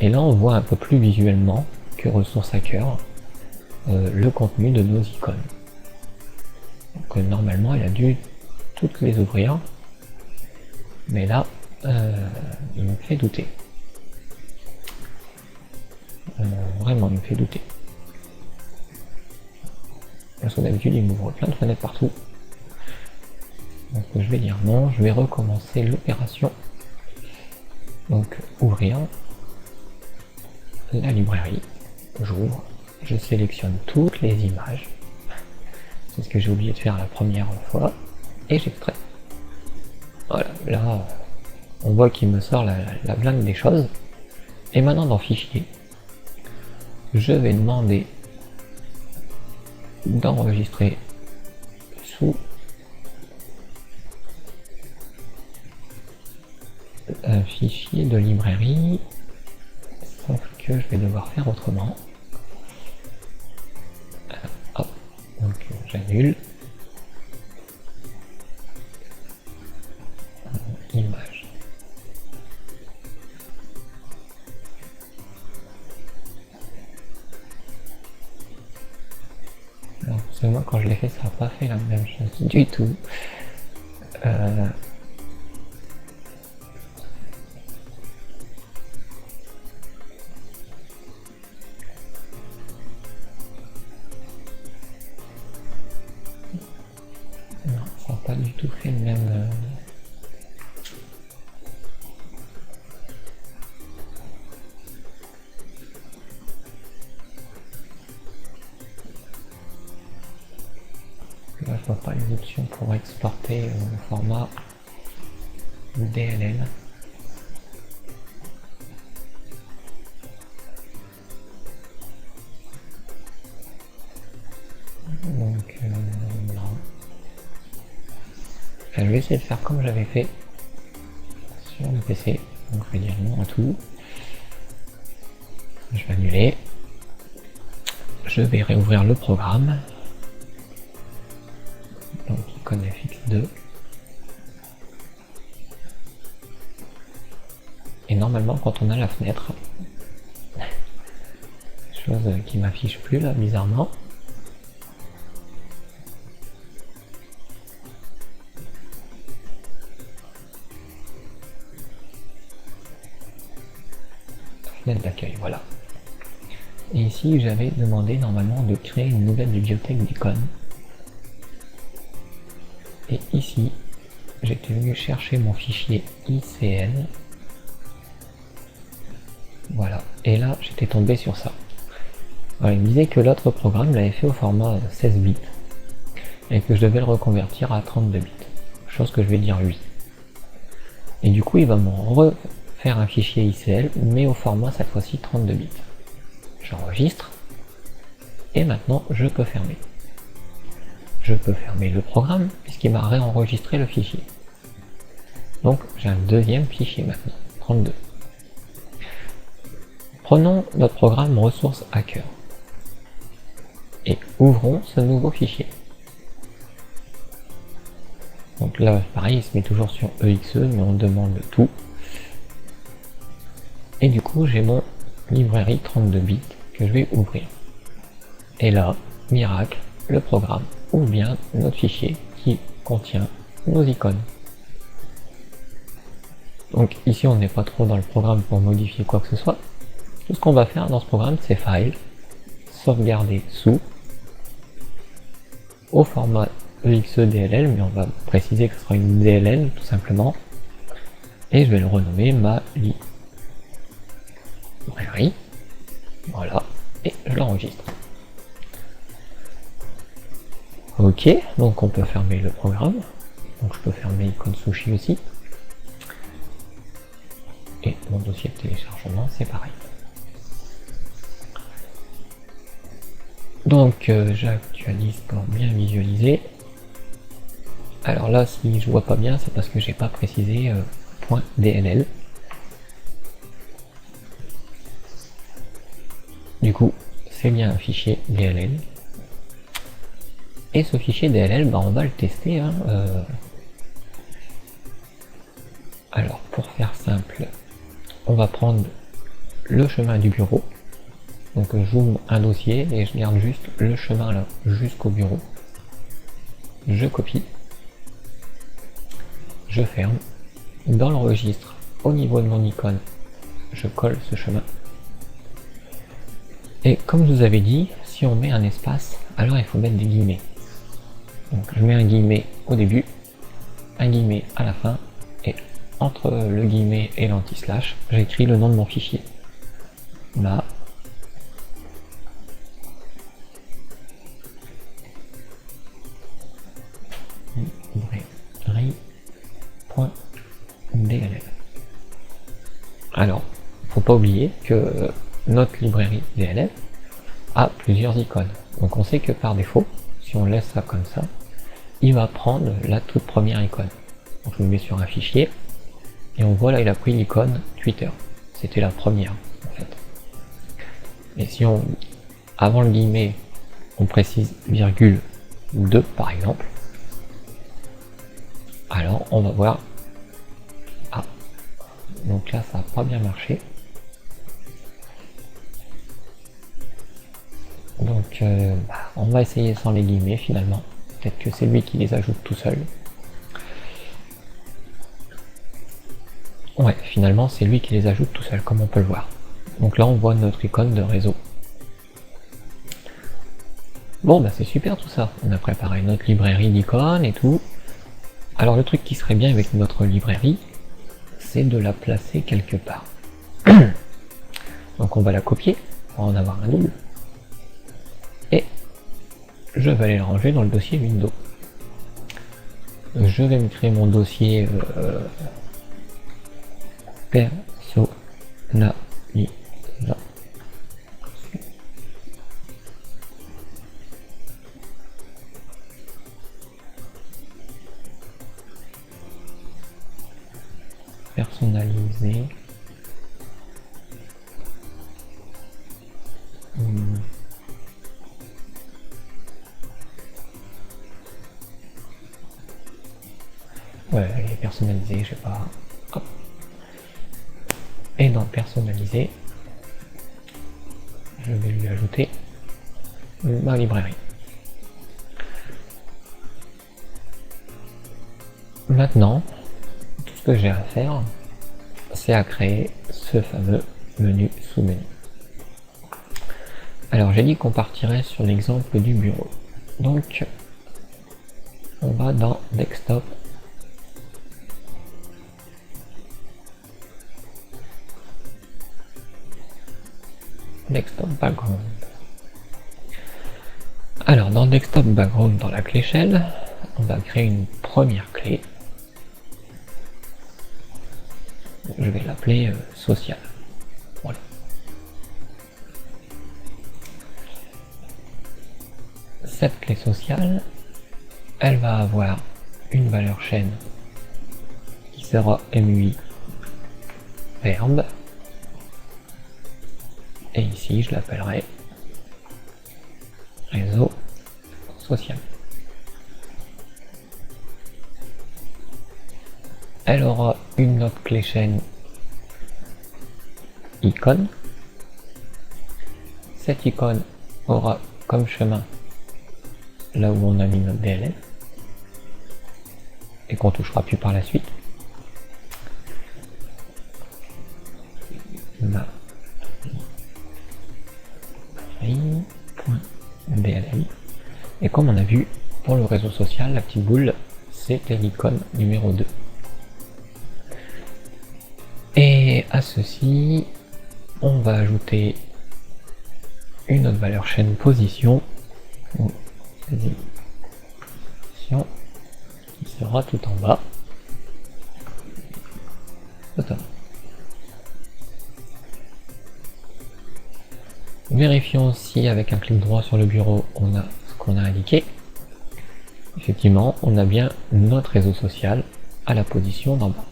Et là, on voit un peu plus visuellement que Ressource Hacker le contenu de nos icônes. Donc normalement elle a dû toutes les ouvrir, mais là il me fait douter. Vraiment il me fait douter. Parce que d'habitude il m'ouvre plein de fenêtres partout. Donc je vais dire non, je vais recommencer l'opération. Donc ouvrir la librairie, j'ouvre, je sélectionne toutes les images, c'est ce que j'ai oublié de faire la première fois, et j'extrais. Voilà, là on voit qu'il me sort la blingue des choses, et maintenant dans fichier, je vais demander d'enregistrer sous un fichier de librairie, sauf que je vais devoir faire autrement. Hop, donc j'annule. Image. Alors parce que moi quand je l'ai fait ça n'a pas fait la même chose du tout. Non, ça n'a pas du tout fait le même... Là, je vois pas les options pour exporter au format DLL. Donc, non. Je vais essayer de faire comme j'avais fait sur le PC. Donc, je vais dire non à tout. Je vais annuler. Je vais réouvrir le programme. Donc, icône FX2. Et normalement, quand on a la fenêtre, chose qui m'affiche plus là, bizarrement. Fenêtre d'accueil, voilà. Et ici, j'avais demandé normalement de créer une nouvelle bibliothèque d'icônes. Et ici, j'étais venu chercher mon fichier ICN. Voilà. Et là, j'étais tombé sur ça. Alors, il me disait que l'autre programme l'avait fait au format 16 bits. Et que je devais le reconvertir à 32 bits. Chose que je vais dire oui. Et du coup, il va me refaire un fichier ICL, mais au format cette fois-ci 32 bits. J'enregistre. Et maintenant, je peux fermer. Je peux fermer le programme, puisqu'il m'a réenregistré le fichier. Donc, j'ai un deuxième fichier maintenant, 32. Prenons notre programme ressources hacker. Et ouvrons ce nouveau fichier. Donc là, pareil, il se met toujours sur EXE, mais on demande tout. Et du coup, j'ai mon librairie 32 bits que je vais ouvrir. Et là, miracle, le programme ouvre bien notre fichier qui contient nos icônes. Donc ici, on n'est pas trop dans le programme pour modifier quoi que ce soit. Tout ce qu'on va faire dans ce programme, c'est File, sauvegarder sous, au format EXE DLL, mais on va préciser que ce sera une DLL tout simplement. Et je vais le renommer ma librairie. Voilà, et je l'enregistre. Ok, donc on peut fermer le programme. Donc je peux fermer icône sushi aussi. Et mon dossier de téléchargement, c'est pareil. Donc j'actualise pour bien visualiser. Alors là, si je vois pas bien, c'est parce que j'ai pas précisé .dll. Du coup, c'est bien un fichier DLL. Et ce fichier DLL, bah, on va le tester. Hein, Alors, pour faire simple, on va prendre le chemin du bureau. Donc j'ouvre un dossier et je garde juste le chemin là, jusqu'au bureau. je copie, je ferme. Dans le registre, au niveau de mon icône, je colle ce chemin. Et comme je vous avais dit, si on met un espace, alors il faut mettre des guillemets. Donc je mets un guillemet au début, un guillemet à la fin, et entre le guillemet et l'anti-slash, j'écris le nom de mon fichier. Là. Librairie.dll. Alors, faut pas oublier que notre librairie DLL a plusieurs icônes. Donc on sait que par défaut, si on laisse ça comme ça, il va prendre la toute première icône. Donc je me mets sur un fichier, et on voit là il a pris l'icône Twitter. C'était la première en fait. Et si on, avant le guillemet, on précise virgule 2 par exemple, alors on va voir, ah, donc là ça n'a pas bien marché. Donc on va essayer sans les guillemets finalement. Peut-être que c'est lui qui les ajoute tout seul. Ouais, finalement c'est lui qui les ajoute tout seul, comme on peut le voir. Donc là on voit notre icône de réseau. Bon bah c'est super tout ça. On a préparé notre librairie d'icônes et tout. Alors le truc qui serait bien avec notre librairie, c'est de la placer quelque part. Donc on va la copier, pour en avoir un double. Et je vais aller le ranger dans le dossier Windows. Je vais me créer mon dossier personnalisation. Personnalisé. Ouais, elle est personnalisée, je sais pas. Hop. Et dans personnaliser, je vais lui ajouter ma librairie. Maintenant, tout ce que j'ai à faire, c'est à créer ce fameux menu sous-menu. Alors j'ai dit qu'on partirait sur l'exemple du bureau. Donc on va dans Desktop. Desktop Background. Alors dans Desktop Background, dans la clé Shell, on va créer une première clé. Je vais l'appeler social. Voilà. Cette clé sociale, elle va avoir une valeur chaîne qui sera MUI verbe. Et ici, je l'appellerai réseau social. Elle aura une autre clé chaîne icône. Cette icône aura comme chemin là où on a mis notre DLL et qu'on touchera plus par la suite. DLL. Et comme on a vu pour le réseau social, la petite boule c'était l'icône numéro 2. Et à ceci, on va ajouter une autre valeur chaîne position, qui sera tout en bas. Vérifions si avec un clic droit sur le bureau on a ce qu'on a indiqué. Effectivement, on a bien notre réseau social à la position d'en bas.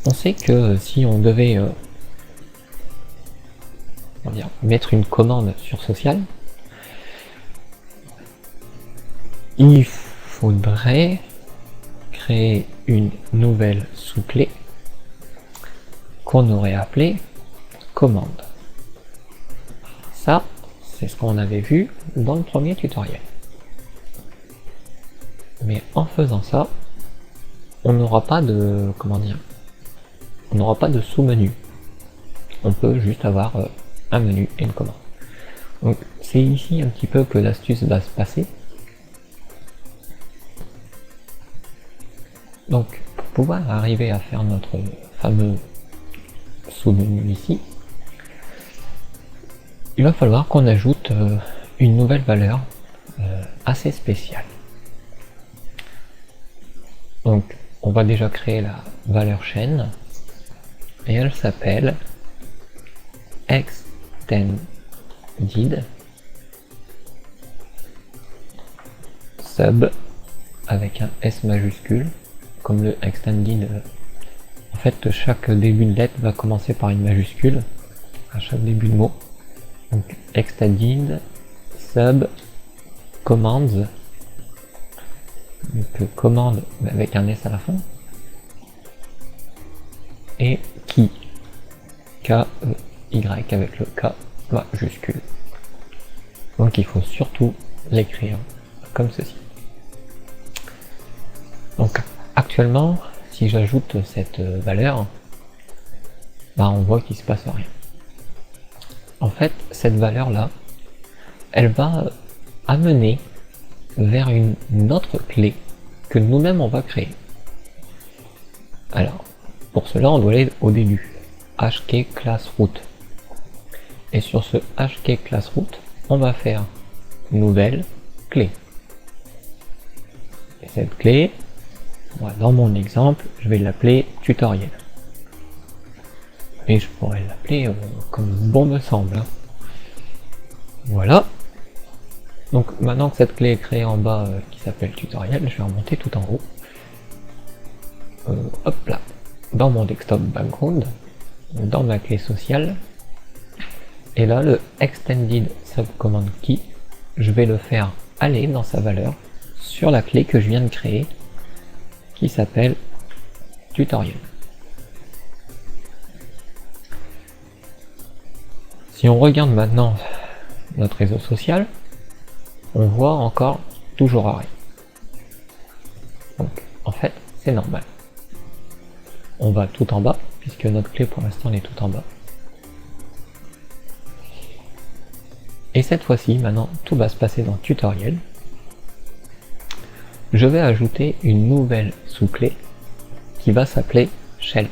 On sait que si on devait mettre une commande sur social, il faudrait créer une nouvelle sous-clé qu'on aurait appelée commande. Ça, C'est ce qu'on avait vu dans le premier tutoriel. Mais en faisant ça, on n'aura pas de, comment dire, on n'aura pas de sous-menu. On peut juste avoir un menu et une commande. Donc c'est ici un petit peu que l'astuce va se passer. Donc pour pouvoir arriver à faire notre fameux sous-menu ici, il va falloir qu'on ajoute une nouvelle valeur assez spéciale. Donc on va déjà créer la valeur chaîne et elle s'appelle extended sub avec un S majuscule, comme le extended. En fait, chaque début de lettre va commencer par une majuscule à chaque début de mot. Donc extended sub commands, donc commande avec un S à la fin, et key, K-E-Y avec le K majuscule. Donc il faut surtout l'écrire comme ceci. Donc actuellement, si j'ajoute cette valeur, on voit qu'il ne se passe rien. En fait, cette valeur là, elle va amener vers une autre clé que nous-mêmes on va créer. Alors, pour cela, on doit aller au début, hk class root. Et sur ce hk class root, on va faire nouvelle clé. Et cette clé, moi, dans mon exemple, je vais l'appeler tutoriel. Et je pourrais l'appeler comme bon me semble. Hein. Voilà. Donc maintenant que cette clé est créée en bas qui s'appelle tutoriel, je vais remonter tout en haut. Hop là. Dans mon desktop background, dans ma clé sociale. Et là, le extended subcommand key, je vais le faire aller dans sa valeur sur la clé que je viens de créer qui s'appelle tutoriel. Si on regarde maintenant notre réseau social, on voit encore toujours rien. Donc en fait, c'est normal. On va tout en bas, puisque notre clé pour l'instant est tout en bas. Et cette fois-ci, maintenant, tout va se passer dans tutoriel. Je vais ajouter une nouvelle sous-clé qui va s'appeler shell,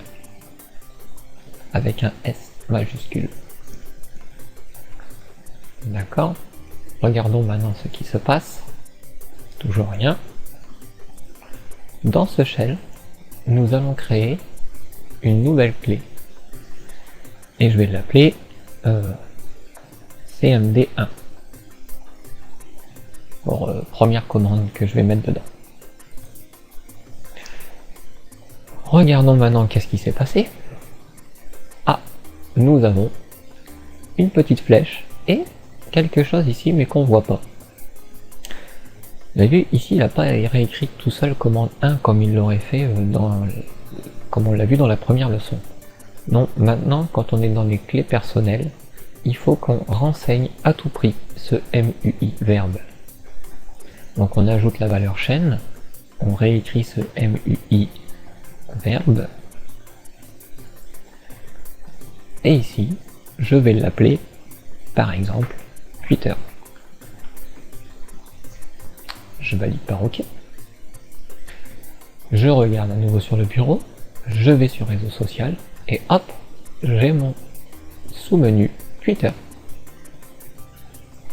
avec un S majuscule. D'accord? Regardons maintenant ce qui se passe. Toujours rien. Dans ce shell, nous allons créer une nouvelle clé. Et je vais l'appeler cmd1. Pour première commande que je vais mettre dedans. Regardons maintenant qu'est-ce qui s'est passé. Ah, nous avons une petite flèche et quelque chose ici mais qu'on voit pas. Vous avez vu ici, il n'a pas réécrit tout seul commande 1 comme il l'aurait fait comme on l'a vu dans la première leçon. Non, maintenant quand on est dans les clés personnelles, il faut qu'on renseigne à tout prix ce MUI verbe. Donc on ajoute la valeur chaîne, on réécrit ce MUI verbe, et ici je vais l'appeler par exemple Twitter. Je valide par OK. Je regarde à nouveau sur le bureau, je vais sur réseau social et hop, j'ai mon sous-menu Twitter.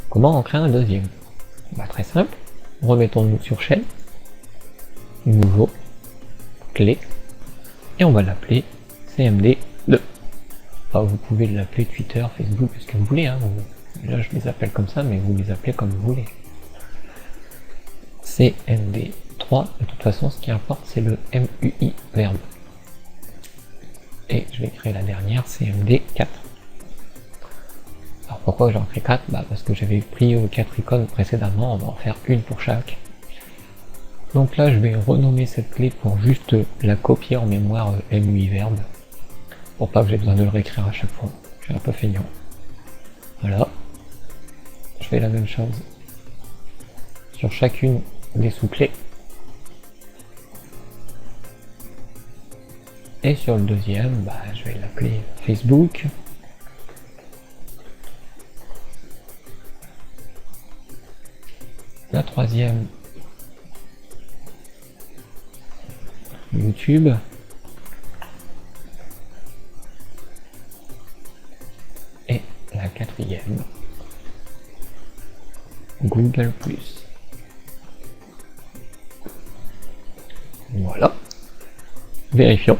Comment en créer un deuxième? Très simple, remettons-nous sur shell, nouveau, clé, et on va l'appeler CMD2. Vous pouvez l'appeler Twitter, Facebook, ce que vous voulez. Hein. Là je les appelle comme ça, mais vous les appelez comme vous voulez. CMD3, de toute façon ce qui importe c'est le MUI verbe. Et je vais créer la dernière, CMD4. Alors pourquoi j'en crée 4? Parce que j'avais pris 4 icônes précédemment, on va en faire une pour chaque. Donc là je vais renommer cette clé pour juste la copier en mémoire MUI verbe, pour pas que j'ai besoin de le réécrire à chaque fois, je suis un peu feignant. Voilà. je fais la même chose sur chacune des sous-clés. Et sur le deuxième, je vais l'appeler Facebook. La troisième, YouTube. Et la quatrième, Google+. Voilà. Vérifions.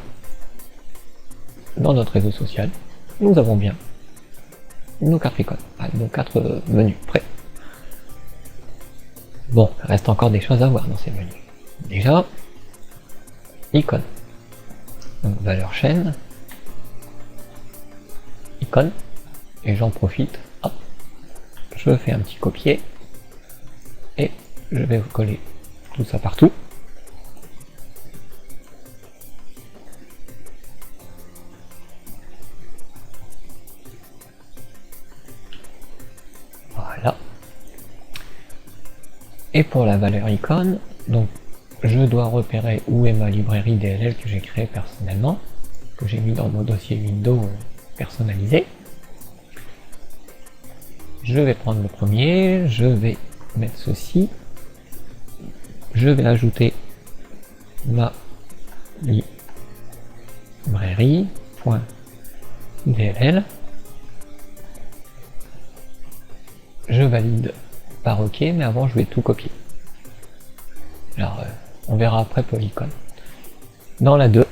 Dans notre réseau social, nous avons bien nos 4 icônes, nos 4 menus prêts. Bon, il reste encore des choses à voir dans ces menus. Déjà, icône. Donc valeur chaîne, icône, et j'en profite, hop, je fais un petit copier, et je vais coller tout ça partout. Voilà. Et pour la valeur icône, donc je dois repérer où est ma librairie DLL que j'ai créée personnellement, que j'ai mis dans mon dossier Windows personnalisé. Je vais prendre le premier, je vais mettre ceci, je vais ajouter ma librairie.dll, je valide par OK, mais avant je vais tout copier. Alors on verra après pour l'icône. Dans la 2,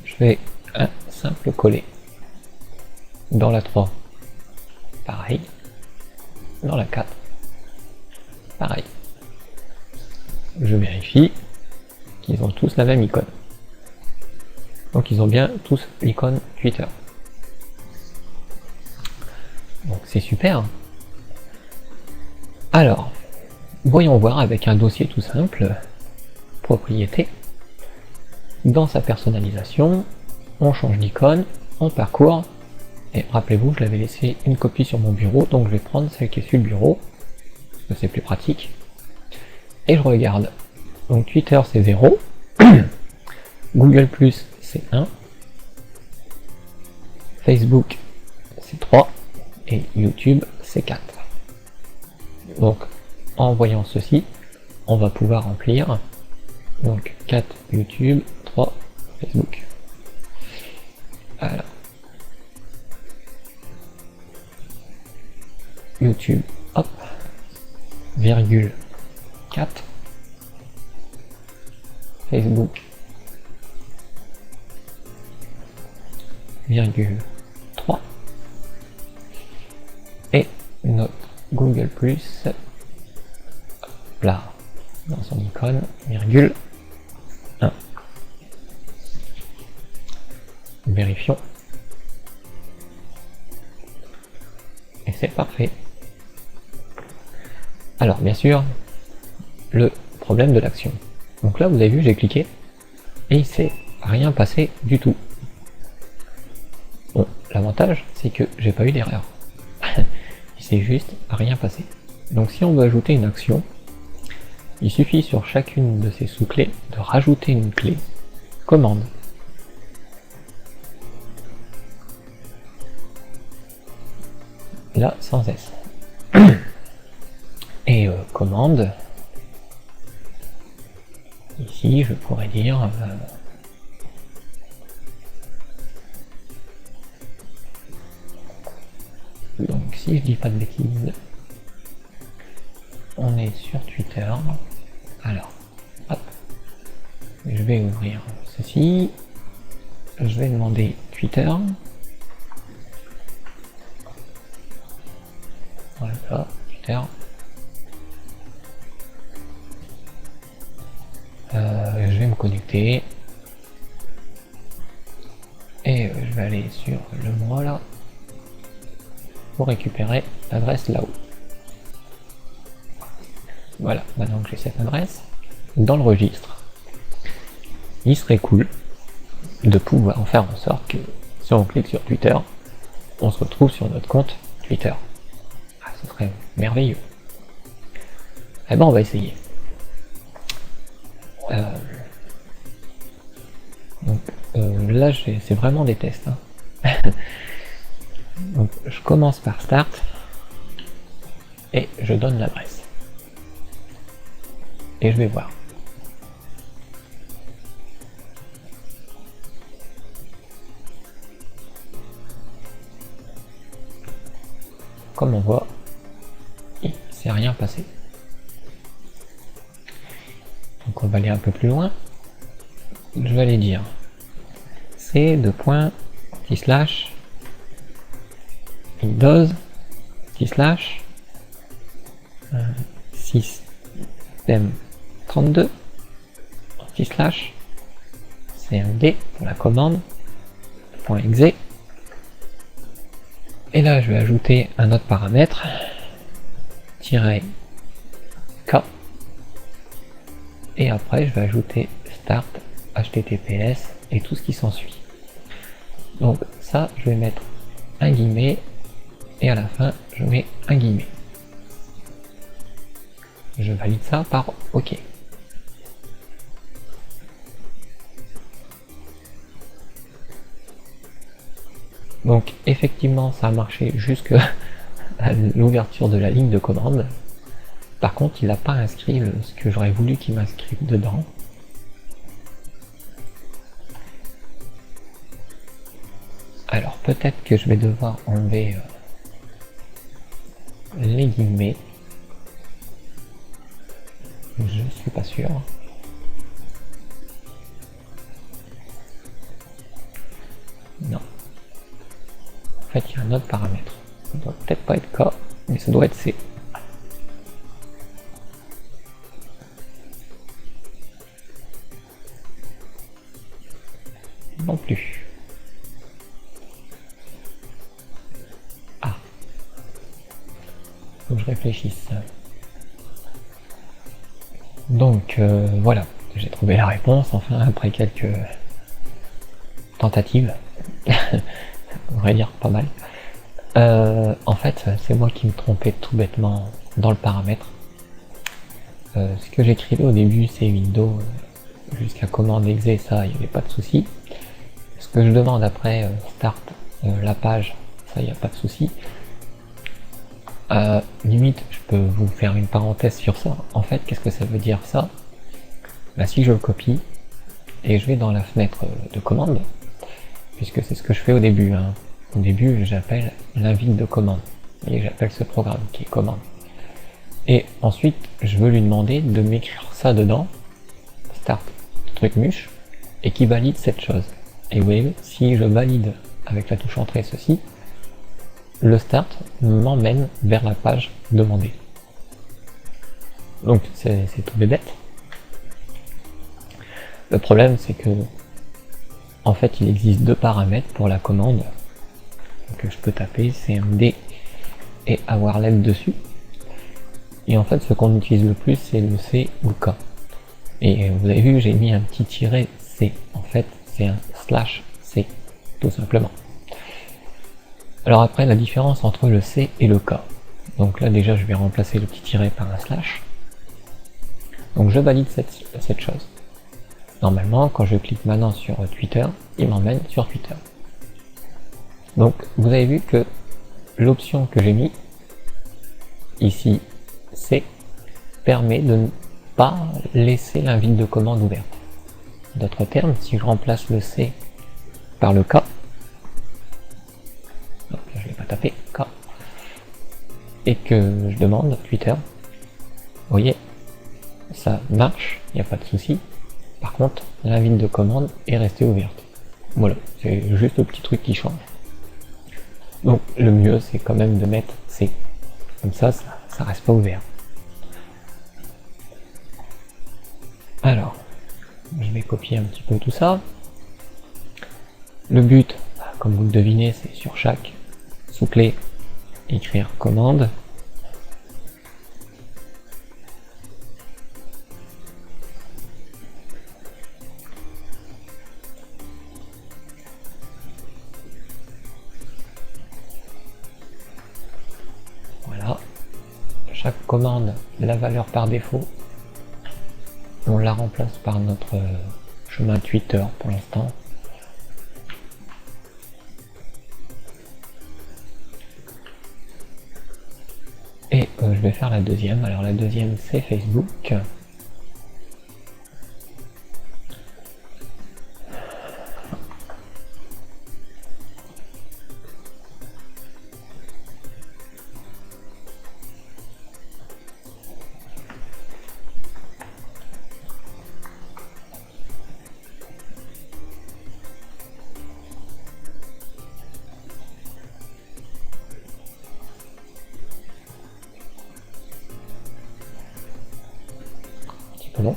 je fais un simple coller. Dans la 3, pareil. Dans la 4, pareil. Je vérifie qu'ils ont tous la même icône. Donc ils ont bien tous l'icône Twitter. Donc c'est super. Alors, voyons voir avec un dossier tout simple, propriété. Dans sa personnalisation, on change d'icône, on parcourt, et rappelez-vous, je l'avais laissé une copie sur mon bureau, donc je vais prendre celle qui est sur le bureau, parce que c'est plus pratique. Et je regarde. Donc Twitter c'est 0, Google+, c'est 1, Facebook c'est 3, et YouTube c'est 4. Donc en voyant ceci, on va pouvoir remplir donc 4 YouTube, 3 Facebook. Voilà. YouTube, hop, virgule 4, Facebook, virgule 3, et notre Google+, là, dans son icône, virgule 1. Vérifions. Et c'est parfait. Alors, bien sûr, le problème de l'action. Donc là, vous avez vu, j'ai cliqué, et il s'est rien passé du tout. Bon, l'avantage, c'est que j'ai pas eu d'erreur. Il s'est juste rien passé. Donc si on veut ajouter une action, il suffit sur chacune de ces sous-clés de rajouter une clé, commande. Là, sans S. Et commande, ici je pourrais dire donc si je dis pas de bêtises, on est sur Twitter. Alors, hop, je vais ouvrir ceci, je vais demander Twitter. Voilà, Twitter. Je vais me connecter. Et je vais aller sur le moi là pour récupérer l'adresse là-haut. Voilà, maintenant que j'ai cette adresse, dans le registre, il serait cool de pouvoir faire en sorte que si on clique sur Twitter, on se retrouve sur notre compte Twitter. Ah, ce serait merveilleux. Eh ben on va essayer. Donc là c'est vraiment des tests. Donc je commence par start et je donne l'adresse. Et je vais voir. Comme on voit, il ne s'est rien passé. Donc on va aller un peu plus loin. Je vais aller dire c de point petit slash Windows petit slash système 32 petit slash cmd pour la commande .exe. Et là je vais ajouter un autre paramètre -k, et après je vais ajouter start https et tout ce qui s'ensuit. Donc ça je vais mettre un guillemet et à la fin je mets un guillemet. Je valide ça par OK. Donc effectivement ça a marché jusque à l'ouverture de la ligne de commande. Par contre il n'a pas inscrit ce que j'aurais voulu qu'il m'inscrive dedans. Alors peut-être que je vais devoir enlever les guillemets. Je suis pas sûr. Non. En fait, il y a un autre paramètre. Ça doit peut-être pas être K, mais ça doit être C. Non plus. Ah. Faut que je réfléchisse. Donc voilà, j'ai trouvé la réponse enfin après quelques tentatives. On va dire pas mal. En fait, c'est moi qui me trompais tout bêtement dans le paramètre. Ce que j'écrivais au début, c'est Windows jusqu'à commande exe, ça, il n'y avait pas de souci. Ce que je demande après, start la page, ça, il n'y a pas de souci. Limite, je peux vous faire une parenthèse sur ça. En fait, qu'est-ce que ça veut dire ça? Bah, si je le copie et je vais dans la fenêtre de commande, puisque c'est ce que je fais au début. Au début, j'appelle l'invite de commande et j'appelle ce programme qui est commande. Et ensuite, je veux lui demander de m'écrire ça dedans, start truc muche, et qui valide cette chose. Et vous voyez, si je valide avec la touche entrée ceci, le start m'emmène vers la page demandée. Donc c'est tout bête. Le problème c'est que en fait il existe deux paramètres pour la commande. Donc je peux taper cmd et avoir l'aide dessus. Et en fait ce qu'on utilise le plus c'est le C ou le K. Et vous avez vu que j'ai mis un petit tiret C. En fait c'est un /C tout simplement. Alors après, la différence entre le C et le K. Donc là déjà je vais remplacer le petit tiret par un slash. Donc je valide cette chose. Normalement quand je clique maintenant sur Twitter, il m'emmène sur Twitter. Donc vous avez vu que l'option que j'ai mis ici, C, permet de ne pas laisser l'invite de commande ouverte. D'autres termes, si je remplace le C par le K, donc là, je vais pas taper K, et que je demande Twitter, vous voyez, ça marche, il n'y a pas de souci. Par contre, l'invite de commande est restée ouverte. Voilà, c'est juste le petit truc qui change. Donc le mieux c'est quand même de mettre C, comme ça reste pas ouvert. Alors, je vais copier un petit peu tout ça. Le but, comme vous le devinez, c'est sur chaque sous-clé écrire commande. Voilà, chaque commande, la valeur par défaut, on la remplace par notre chemin Twitter pour l'instant. Et je vais faire la deuxième. Alors la deuxième c'est Facebook. Bon.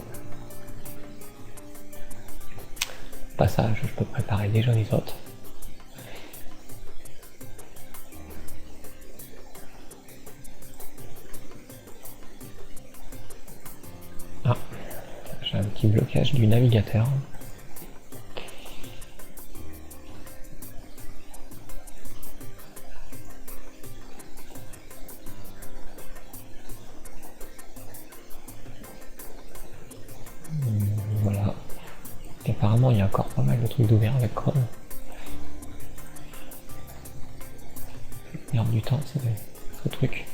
Passage, je peux préparer déjà les autres. Ah, j'ai un petit blocage du navigateur. Voilà. Et apparemment, il y a encore pas mal de trucs d'ouvert avec Chrome. Perdre du temps, c'est ce truc.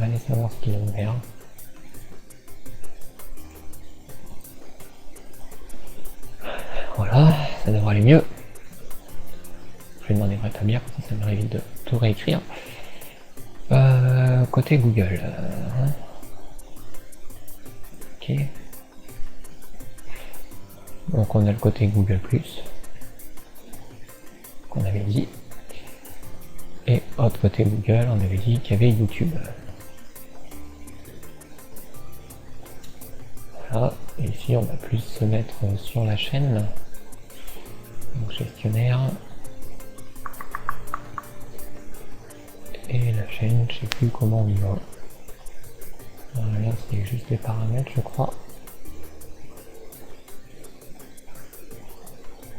Allez savoir ce qu'il a ouvert. Voilà, ça devrait aller mieux. Je vais demander de rétablir, comme ça me évite de tout réécrire. Côté Google. Ok. Donc on a le côté Google+, qu'on avait dit. Et autre côté Google, on avait dit qu'il y avait YouTube. Voilà. Et ici on va plus se mettre sur la chaîne. Donc gestionnaire. Et la chaîne, je sais plus comment on y va. Là c'est juste des paramètres je crois.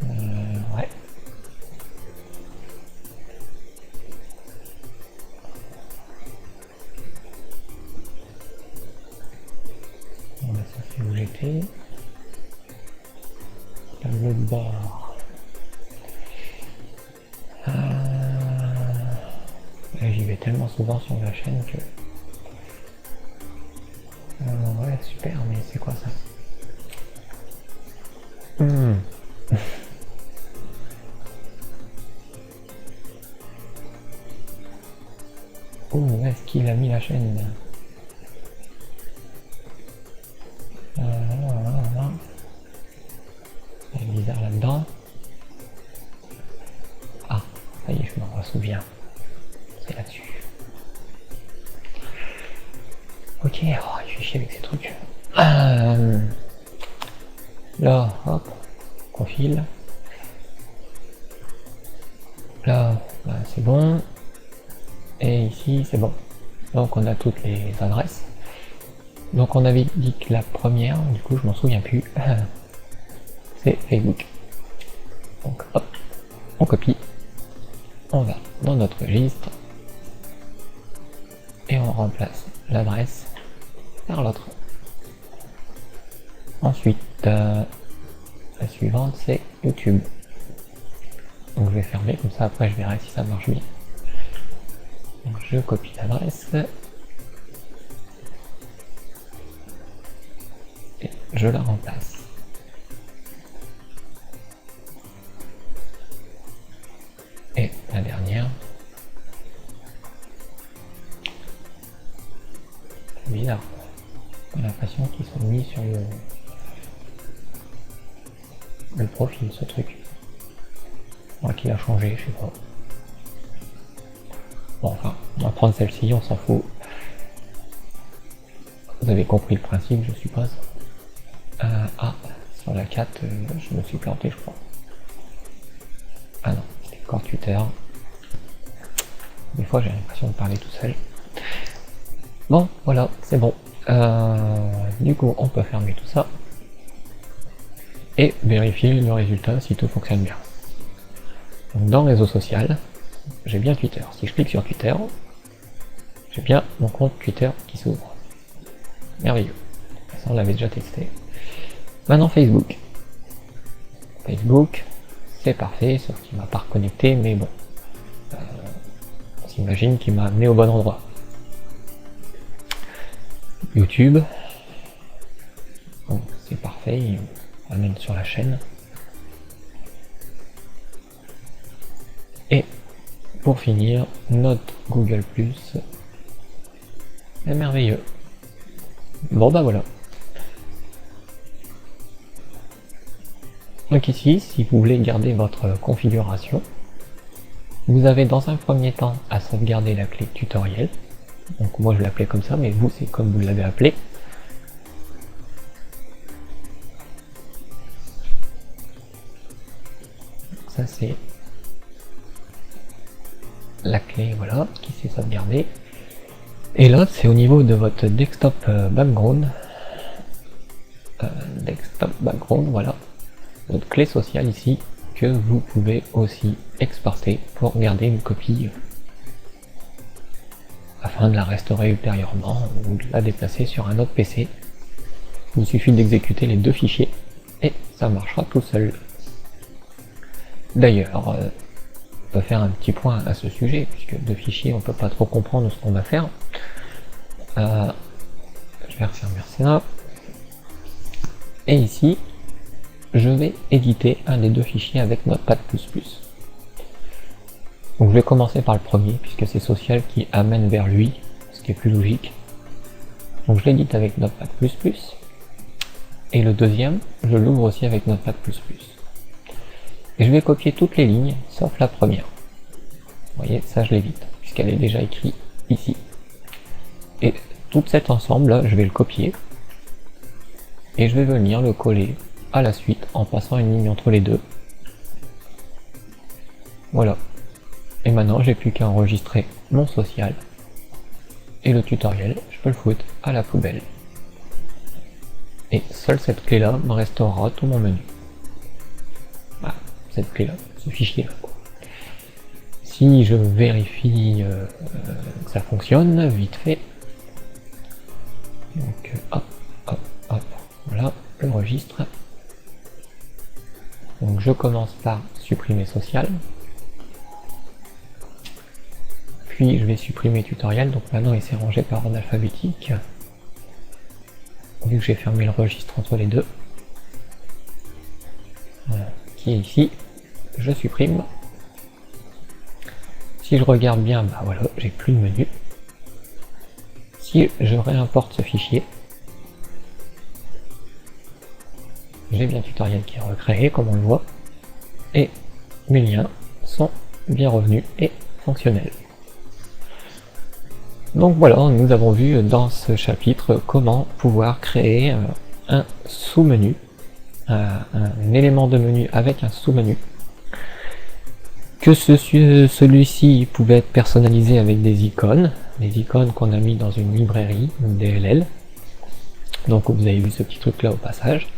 Ouais. Voilà, ça c'est où j'étais. Tableau de bord. J'y vais tellement souvent sur la chaîne que... ouais, super, mais c'est quoi ça? Où est-ce qu'il a mis la chaîne? C'est bizarre là-dedans. Ah, ça y est, je m'en souviens. C'est là-dessus. Ok, oh, je suis chier avec ces trucs. Là, hop, profil. Là, bah, c'est bon. Et ici, c'est bon. Donc on a toutes les adresses. Donc on avait dit que la première, du coup je m'en souviens plus, c'est Facebook. Donc hop, on copie, on va dans notre registre et on remplace l'adresse par l'autre. Ensuite, la suivante c'est YouTube. Donc je vais fermer, comme ça après je verrai si ça marche bien. Donc je copie l'adresse et je la remplace. Et la dernière, c'est bizarre, j'ai l'impression qu'ils sont mis sur le profil ce truc. Moi qu'il a changé, je sais pas. Bon, enfin, on va prendre celle-ci, on s'en fout. Vous avez compris le principe, je suppose. Ah, sur la 4, je me suis planté, je crois. Ah non, c'était encore Twitter. Des fois, j'ai l'impression de parler tout seul. Bon, voilà, c'est bon. Du coup, on peut fermer tout ça. et vérifier le résultat si tout fonctionne bien. Donc dans réseau social, j'ai bien Twitter. Si je clique sur Twitter, j'ai bien mon compte Twitter qui s'ouvre. Merveilleux. Ça, on l'avait déjà testé. Maintenant Facebook. Facebook, c'est parfait, sauf qu'il m'a pas reconnecté, mais bon. On s'imagine qu'il m'a amené au bon endroit. YouTube. Bon, c'est parfait, il m'amène sur la chaîne. Et pour finir, notre Google+. C'est merveilleux. Bon bah voilà. Donc ici, si vous voulez garder votre configuration, vous avez dans un premier temps à sauvegarder la clé tutoriel. Donc moi je l'appelais comme ça, mais vous c'est comme vous l'avez appelé. Ça c'est la clé, voilà, qui s'est sauvegardée. Et là c'est au niveau de votre desktop background. Desktop background, voilà. Votre clé sociale ici, que vous pouvez aussi exporter pour garder une copie afin de la restaurer ultérieurement ou de la déplacer sur un autre PC. Il vous suffit d'exécuter les deux fichiers et ça marchera tout seul. D'ailleurs, on peut faire un petit point à ce sujet, puisque deux fichiers on peut pas trop comprendre ce qu'on va faire. Je vais refermer ça. Et ici, je vais éditer un des deux fichiers avec Notepad++. Donc je vais commencer par le premier, puisque c'est Social qui amène vers lui, ce qui est plus logique. Donc je l'édite avec Notepad++. Et le deuxième, je l'ouvre aussi avec Notepad++. Et je vais copier toutes les lignes, sauf la première. Vous voyez, ça je l'évite, puisqu'elle est déjà écrite ici. Et tout cet ensemble là, je vais le copier. Et je vais venir le coller à la suite en passant une ligne entre les deux. Voilà. Et maintenant j'ai plus qu'à enregistrer mon social. Et le tutoriel, je peux le foutre à la poubelle. Et seule cette clé là me restaurera tout mon menu. Voilà, cette clé là, ce fichier là. Si je vérifie que ça fonctionne, vite fait. Donc hop, hop, hop, voilà, le registre. Donc je commence par supprimer social. Puis je vais supprimer tutoriel, donc maintenant il s'est rangé par ordre alphabétique. Vu que j'ai fermé le registre entre les deux. Voilà, qui est ici. Je supprime. Si je regarde bien, bah voilà, j'ai plus de menu. Si je réimporte ce fichier, j'ai bien tutoriel qui est recréé comme on le voit, et mes liens sont bien revenus et fonctionnels. Donc voilà, nous avons vu dans ce chapitre comment pouvoir créer un sous-menu, un élément de menu avec un sous-menu, que celui-ci pouvait être personnalisé avec des icônes qu'on a mis dans une librairie, une DLL. Donc vous avez vu ce petit truc là au passage.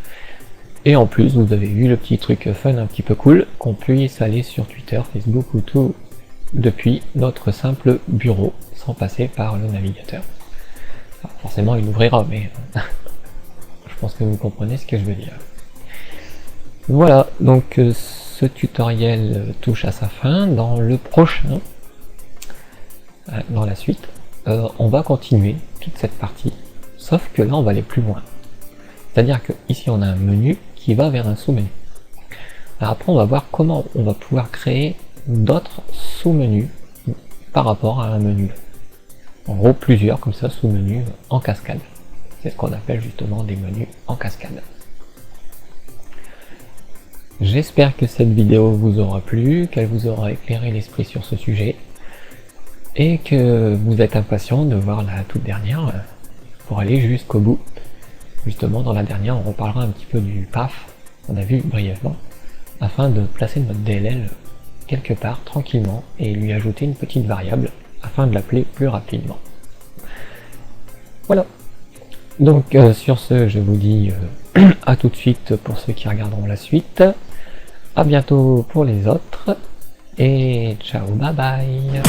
Et en plus, vous avez vu le petit truc fun un petit peu cool, qu'on puisse aller sur Twitter, Facebook ou tout depuis notre simple bureau, sans passer par le navigateur. Alors, forcément, il ouvrira, mais je pense que vous comprenez ce que je veux dire. Voilà, donc ce tutoriel touche à sa fin. Dans le prochain, dans la suite, on va continuer toute cette partie, sauf que là, on va aller plus loin. C'est-à-dire que ici, on a un menu qui va vers un sous-menu. Alors après, on va voir comment on va pouvoir créer d'autres sous-menus par rapport à un menu. En gros, plusieurs comme ça sous-menus en cascade. C'est ce qu'on appelle justement des menus en cascade. J'espère que cette vidéo vous aura plu, qu'elle vous aura éclairé l'esprit sur ce sujet, et que vous êtes impatient de voir la toute dernière pour aller jusqu'au bout. Justement, dans la dernière, on reparlera un petit peu du PAF, on a vu brièvement, afin de placer notre DLL quelque part tranquillement et lui ajouter une petite variable afin de l'appeler plus rapidement. Voilà. Donc sur ce, je vous dis À tout de suite pour ceux qui regarderont la suite. À bientôt pour les autres. Et ciao, bye bye.